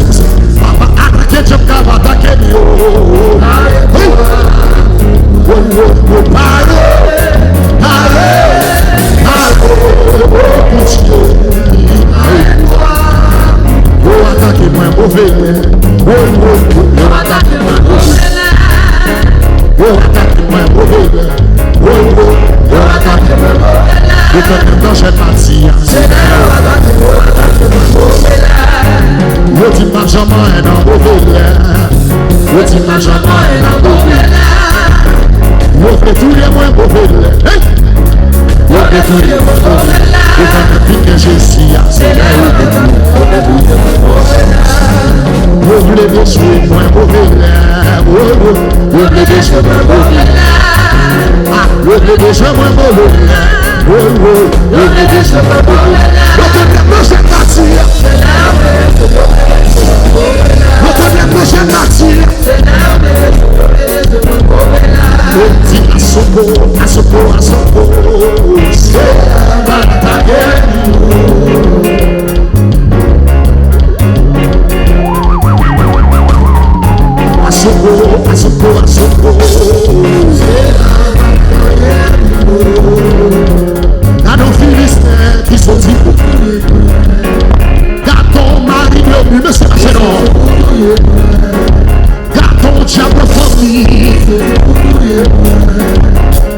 L'éternel blanche est parti. Le dimanche en main est en mauvais. Le dimanche en main est en mauvais. Le fait tous les moins mauvais. Le fait tous les moins mauvais. L'éternel pique Jésus. C'est là où vous voulez déchouer moins mauvais. Vous voulez déchouer moins mauvais. Vous voulez déchouer moins mauvais. Vous voulez déchouer moins mauvais. L'éternel blanche est parti. L'éternel blanche est parti. Dit à Soko, c'est bataille. À Soko, dans nos Philistins qui sont dit, garde ton mari, mais c'est pas gênant. Garde ton diable famille.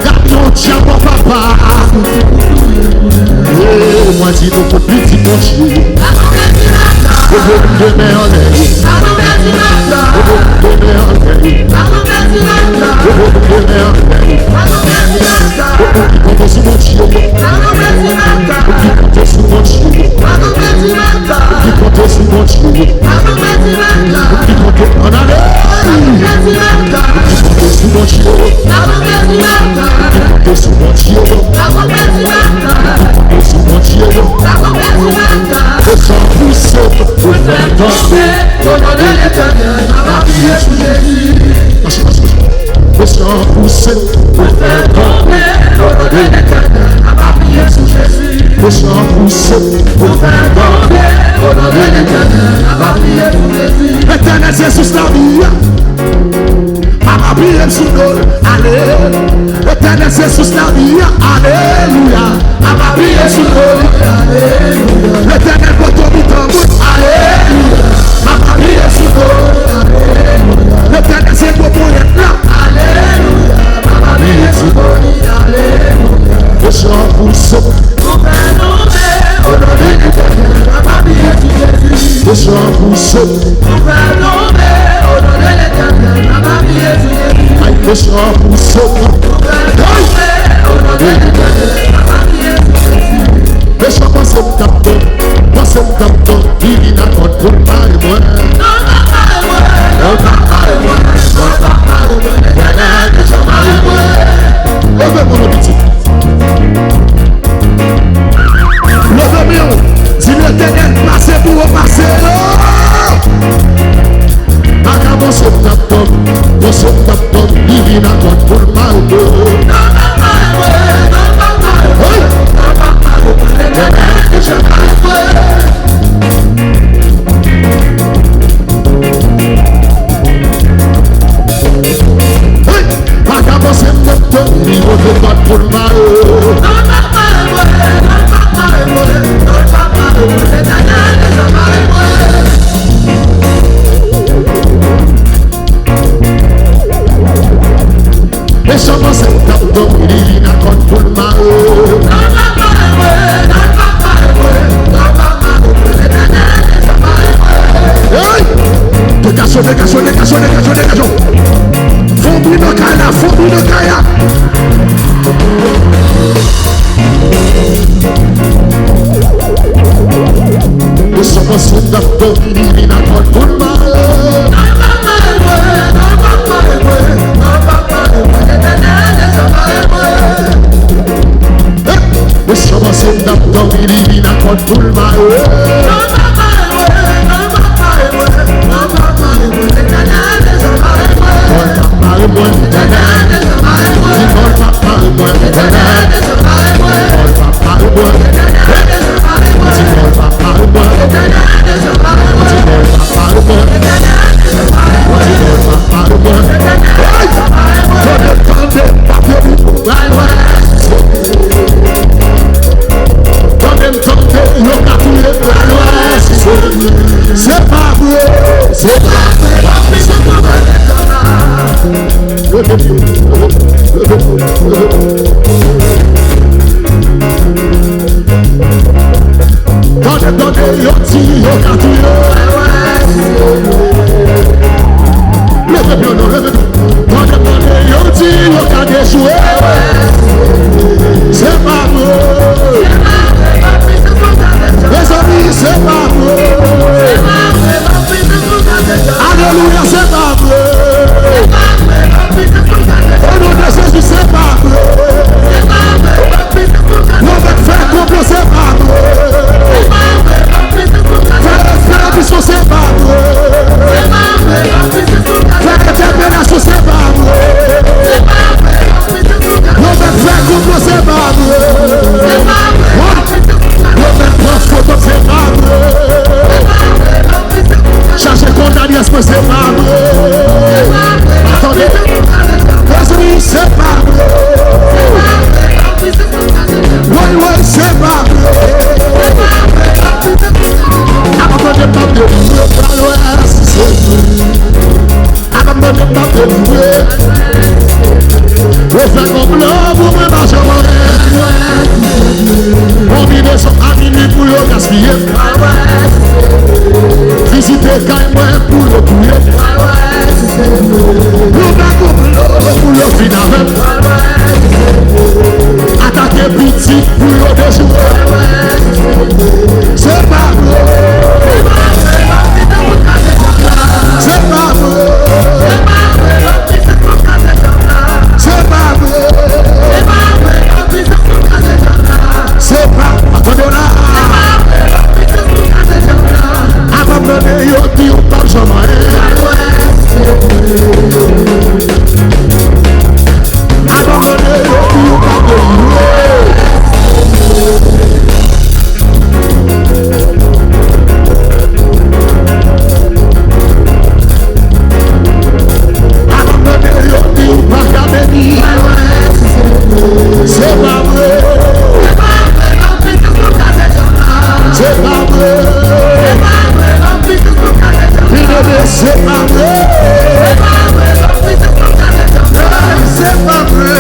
Garde ton diable papa. Et moi dis donc petit Dieu. Demain en l'air. L'éternel Jésus la vie. Papa priez sous nous. Allez. L'éternel Jésus la vie. Alléluia. Papa priez sous nous. Alléluia. L'éternel porte du tambour. Alléluia. Papa priez sous nous. Alléluia. L'éternel c'est pour être là. Alléluia. Papa priez sous nous. Alléluia. Le chant pousse. Le chant pousse. Le chant pousse. Le chant passe au tapton, il n'a pas de mal et moi. Levez-moi le petit. Levez-moi. Si l'éternel passe pour passer. Acabou seu tapão, divina quando por mal. Acabou seu tapão, divina quando por mal. Deixa-moi sentar o dom e na conforma. Dégagez. Fombi no caia. Deixa-moi sentar o dom e na conforma. Deixa-moi sentar o dom e na conforma. Don't them talk, look at you, gaspiller. Visiter quand moi pour le tuer. Nous avons pour le final. Attaquer petit pour le déjouer. C'est pas vrai. C'est pas vrai. C'est pas vrai. C'est pas. Attendez là. Abandonner yo dit ou pas jamais. Abandonner yo dit ou pas jamais. Abandonner yo dit ou pas jamais. C'est pas vrai. C'est pas vrai. C'est pas vrai. C'est pas vrai.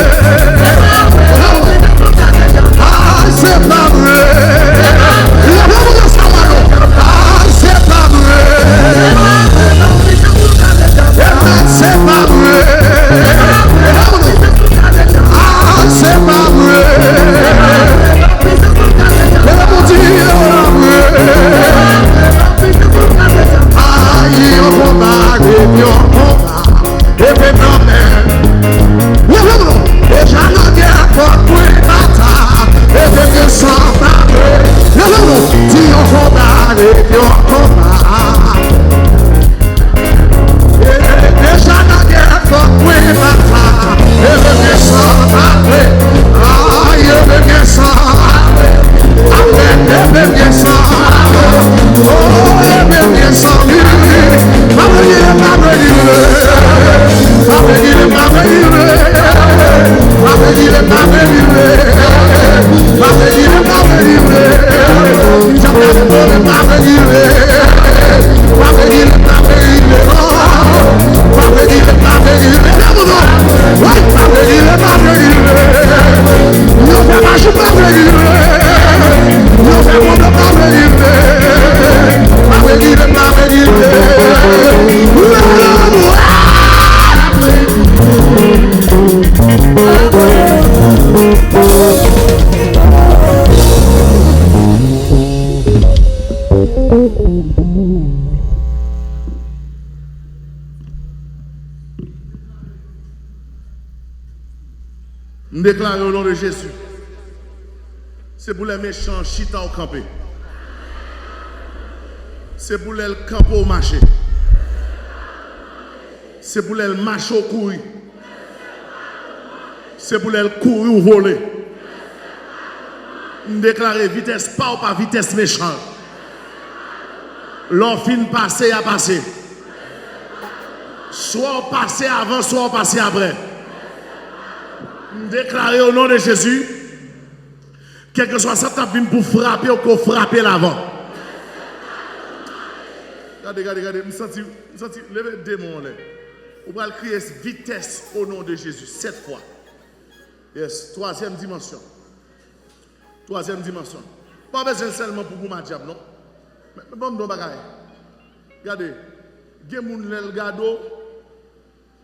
Ah, c'est pas vrai. Ah, c'est pas vrai. C'est pas vrai. Ah, c'est pas vrai. Nous déclarons au nom de Jésus. C'est pour les méchants chita au campé. C'est pour les camper au marché. C'est pour les marcher au courir. C'est pour les courir ou voler. Nous déclarons vitesse pas ou pas vitesse méchant. L'on fin passer à passer. Soit passer avant, soit passer après. Nous déclarons au nom de Jésus, quel que soit ça, tu as venu pour frapper ou pour frapper l'avant. Regardez, je sens lever le démon là. On va crier vitesse au nom de Jésus, 7 fois. Yes, troisième dimension. Troisième dimension. Pas besoin seulement pour vous, ma diable, non? Mais bon, non, bagaille. Regardez, il y a des gens qui regardent,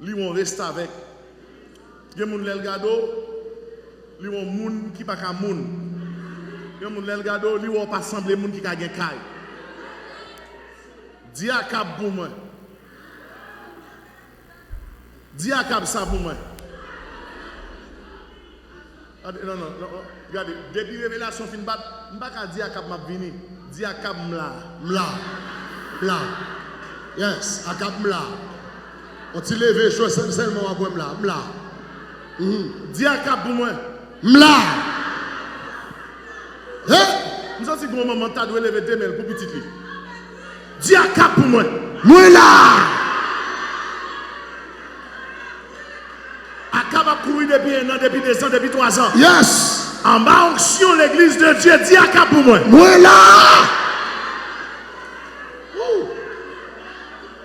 ils vont rester avec. Il y a des gens qui regardent, ils vont moun qui pas moun. Il y a des gens qui regardent, ils vont pas sembler moun qui ka gen kay. Dis à cap pour moi. Dis à cap ça pour moi. Non, regardez, depuis révélation fin bat, je ne peux pas dire à cap m'a vini. Dis à cap m'la. Yes, à cap m'la. On t'y levé, je suis seulement à quoi m'la. Dis à cap pour moi. M'la. Nous avons dit que mon maman t'a dû lever des mails pour petit lit. Dis à cap pour moi. Moi là. À cap a couru depuis 1 an, depuis 2 ans, depuis 3 ans. Yes. En bas onction l'église de Dieu. Dis à cap pour moi. Moi là.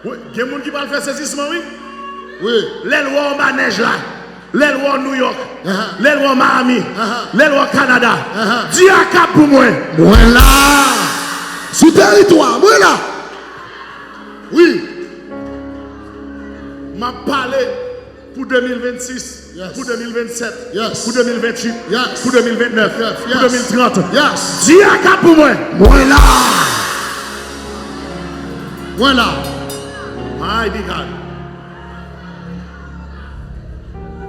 Oui, il y a des gens qui parlent faire saisissement, oui? Oui. Les lois en manège là. Les lois en New York. Les lois en Miami. Les lois au Canada. Dis à cap pour moi. Moi là. Sous territoire, moi là. Oui. M'a parlé pour 2026, Yes. pour 2027, Yes. pour 2028, Yes. pour 2029, Yes. pour 2030. Yes. Dis à cap pour moi. Moi là. Moi là. My God.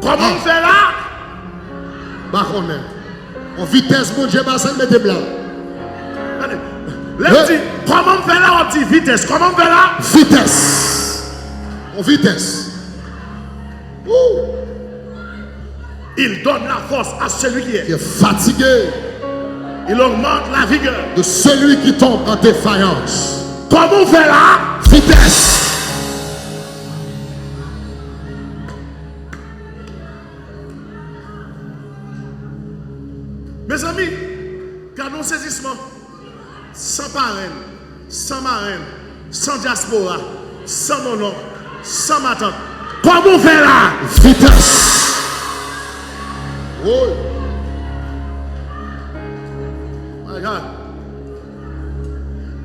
Comment on fait là? Bah on est. En vitesse, mon Dieu, bah ça me met blanc. Comment on fait là? On dit vitesse. Comment on fait là? Vitesse. En vitesse. Ouh. Il donne la force à celui qui Qui est. est fatigué Il augmente la vigueur. de celui qui tombe en défaillance. Comment on fait là? Vitesse. Mes amis, gardons saisissement. Sans parraine, sans marraine, sans diaspora, sans mon nom, sans ma tante. Comment on fait là? Vitesse. Oh. Regarde.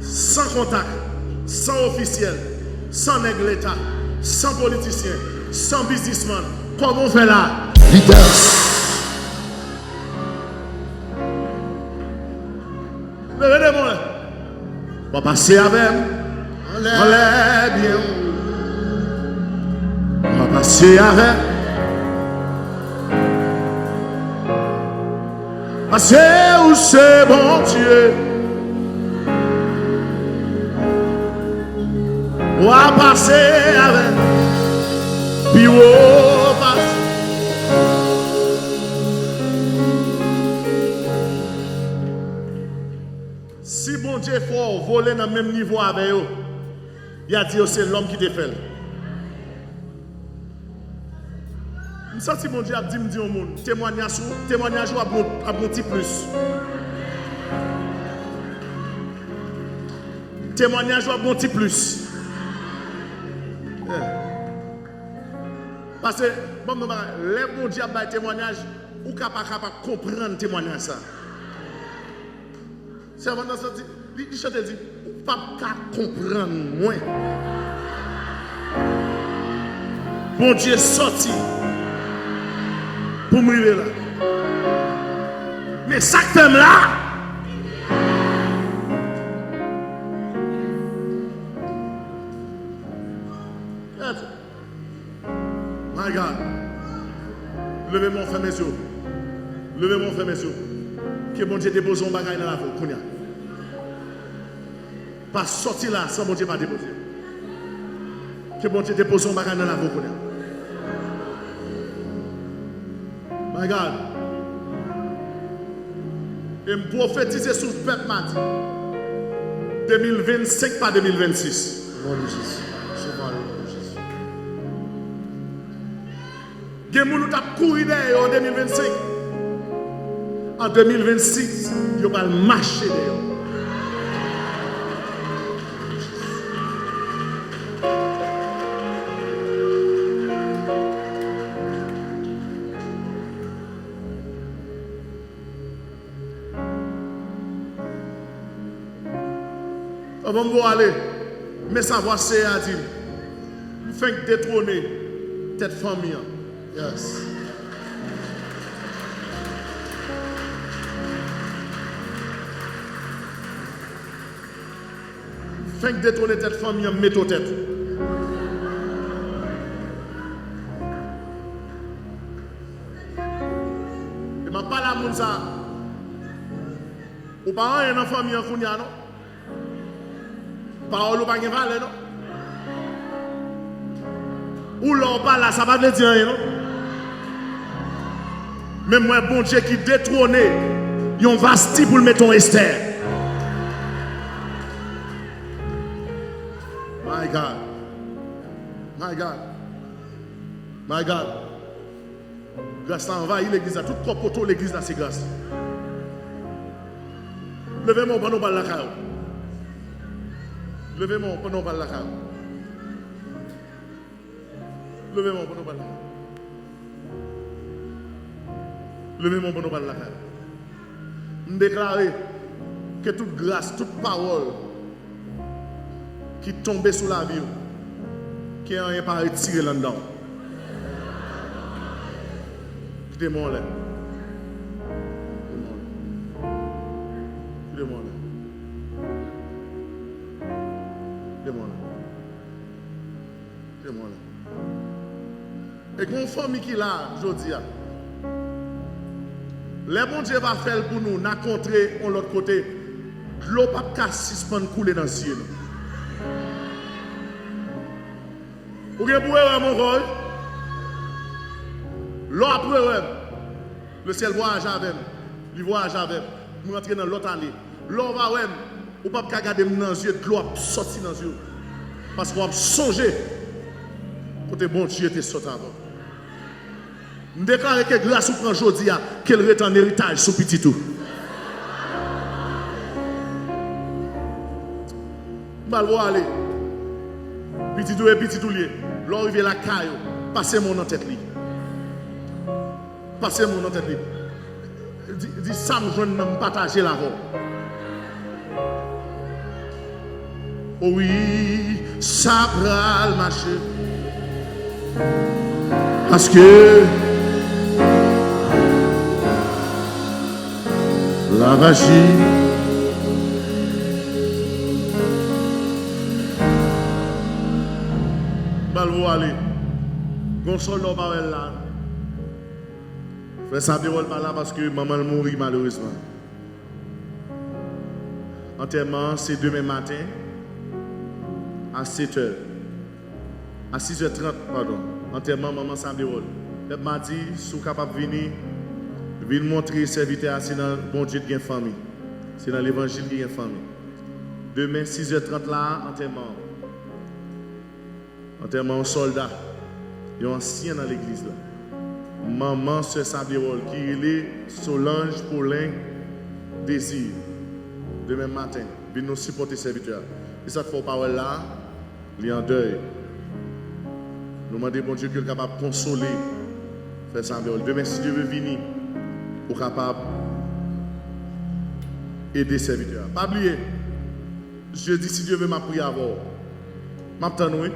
Sans contact, sans officiel, sans nègre l'État, sans politicien, sans businessman. Comment on fait là? Vitesse. Levez-moi. On va passer avec. On On l'air. l'est bien. On va passer avec. Passer où c'est bon Dieu. On va passer avec. Puis on passe. Si bon Dieu faut voler dans le même niveau avec eux, il a dit que c'est l'homme qui te fait. Je sens que bon Dieu a dit au monde, témoignage a un petit plus. Témoignage a un petit plus. Parce que, bon, les bon Dieu a un témoignage, ou capable de comprendre le témoignage ça. C'est avant de sortir, il chante dit, pas comprendre moins. Bon Dieu sorti pour me là. Mais ça que t'aimes là, my God, levez-moi, frère, mes yeux. Levez-moi, frère, mes yeux. Que bon Dieu dépose un bagage dans la vie. Pas sortir là sans bon Dieu pas déposer. Que bon Dieu dépose un bagage dans la vie. My God. Et me prophétiser sur le peuple m'a dit 2025 pas 2026. Au nom de Jésus. Souvent, au nom de Jésus. Des gens qui ont couru derrière en 2025. En 2026, ils vont marcher derrière. On va aller, mais savoir c'est à dire. Fait détrôner cette famille. Yes. Fait détrôner cette famille, mets au tête. Et ma parle à moun ça. Ou pas rien dans famille en kounya non. Parole ou pas gen valeur non. Ou l'on parle là, ça va veut dire rien non. Même moi bon Dieu qui détrôné, yon vasti pour le mettre en Esther. My God. My God. My God. Grâce a envahi l'église, tout copoteau l'église là, c'est grâce. Levez-moi pendant qu'on parle la carrière. Levez-moi pendant qu'on parle la carrière. Levez-moi pendant qu'on parle la carrière. Levez-moi pendant qu'on parle la carrière. Je déclare que toute grâce, toute parole qui tombent sous la vie, qui n'ont rien pas retiré là-dedans. Quittez-moi là. Quittez-moi là. Quittez-moi là. Quittez-moi là. Et qu'on famille qui là, je dis, les bon Dieu va faire pour nous, n'a contré de l'autre côté, l'eau pas casse suspendre couler dans le ciel. Vous avez pour mon rôle, l'eau après, le ciel voyage avec, il voyage avec, nous rentrons dans l'autre année. L'eau va, ou pas regarder dans les yeux, l'eau a sorti dans les yeux. Parce qu'on a songé, côté bon Dieu était sorti avant. Nous déclarons que grâce au prend aujourd'hui, qu'elle est en héritage sous petit tout. Je vais aller. Petit tout et petit tout lié. L'arrivée la caille, passez mon en tête. Passez mon en tête. Dis ça, je ne me partager la voix. Oh oui, ça va le marcher. Parce que la magie balvo aller gonçol là pas là fait ça déroule pas là parce que maman mourit malheureusement. Enterrement c'est demain matin à 7h à 6h30 pardon. Enterrement maman ça déroule. Elle m'a dit sous capable venir montrer serviteur c'est dans bon Dieu qui a une famille. C'est dans l'évangile qui a une famille. Demain 6h30 là enterrement. Enterrement soldat. Il y a un ancien dans l'église là. Maman sœur Sabirol qui est Solange Paulin Désir. Demain matin, vient nous supporter serviteur. Et ça fait parole là, il est en deuil. Nous demandons bon Dieu qu'il est capable de consoler frère Sabirol. Demain si Dieu veut venir pour capable aider serviteur. Pas oublier. Je dis si Dieu veut m'a prier avant. M'attends nous.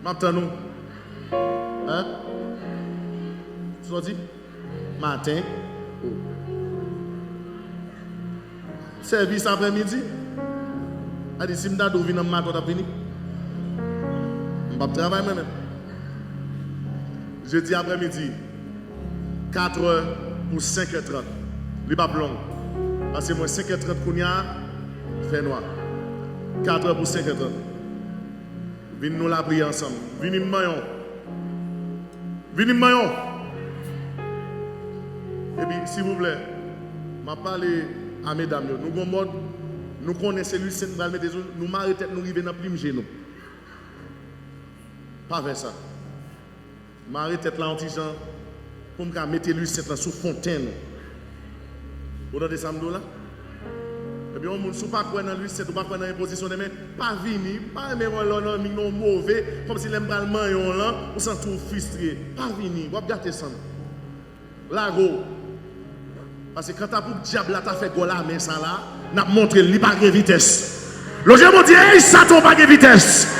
M'attends nous. Hein? Tu l'as dit? Matin. Oh. Service après-midi. A dit si m'dadou vient dans matin t'as fini. M'pas travailler moi-même. Jeudi après-midi. 4h pour 5h30. Il pas long. Parce que moi 5h30 kounya fait noir. 4h pour 5h30. Venez nous la prier ensemble. Venez maillon. Venez maillon. Et puis s'il vous plaît, je parle à mesdames. Nous avons mode, nous connaissons celui qui va mettre nous marrer tête, nous arrivons dans le plus nous. Pas faire ça. Marrer tête là en disant pour me mettre lui là sous fontaine. Vous entendez ça là? Et bien, on ne sait pas quoi dans lui, c'est pas quoi dans l'imposition de main. Pas venir, pas aimer non mauvais, comme si les maillons là, on s'en trouve frustré. Pas venir, vous regardez ça. Là, go. Parce que quand tu as pour le diable, tu as fait go là, mais ça là, n'a montré qu'il n'y a pas de vitesse. Le Dieu m'a dit, hey, ça tombe pas de vitesse.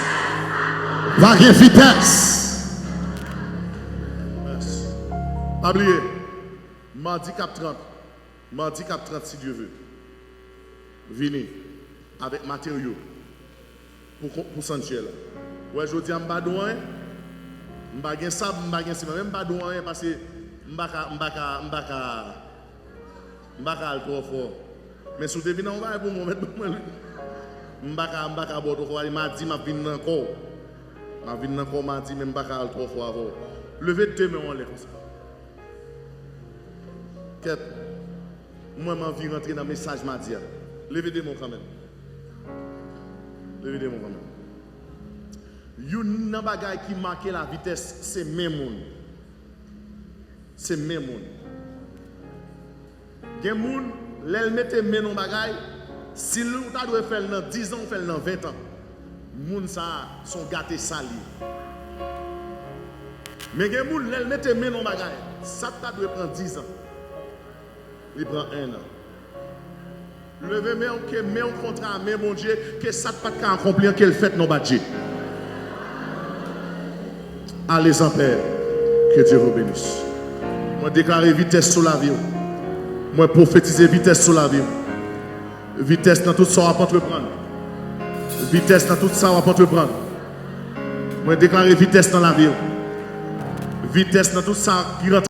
Pas de vitesse. Pas oublier, mardi cap 30. Mardi cap 30 si Dieu veut. Venez avec matériaux pour Sanchez. Ouais, je dis à Mbadouin, Mbaguen ça, Mbaguen c'est même Mbadouin parce que Mbaka trop fort. Mais si vous venez, on va pour moi mettre Mbaka bon trop fort. Il m'a dit m'a venir encore. M'a venir encore m'a dit même Mbaka trop fort avant. Levez deux mains on les comme ça. Quête. Moi m'a envie rentrer dans le message m'a dit. Levez des mots quand même. Levez des mots quand même. Une bagaille qui marque la vitesse, c'est même monde. C'est même monde. Gen moun, l'elle mette men non bagaille, si l'on doit faire dans 10 ans, on fait dans 20 ans. Moun ça sont gâtés sali. Mais gen moun, l'elle mette men non bagaille, ça doit prendre 10 ans. Il prend 1 an. Levez mais on contrat, mais mon Dieu, que ça ne pas accomplir qu'elle fait non badge. Allez en paix. Que Dieu vous bénisse. Moi déclare vitesse sur la vie. Moi prophétiser vitesse sur la vie. Vitesse dans tout ça, on va entreprendre. Vitesse dans tout ça, on va entreprendre. Moi déclare vitesse dans la vie. Vitesse dans tout ça qui rentre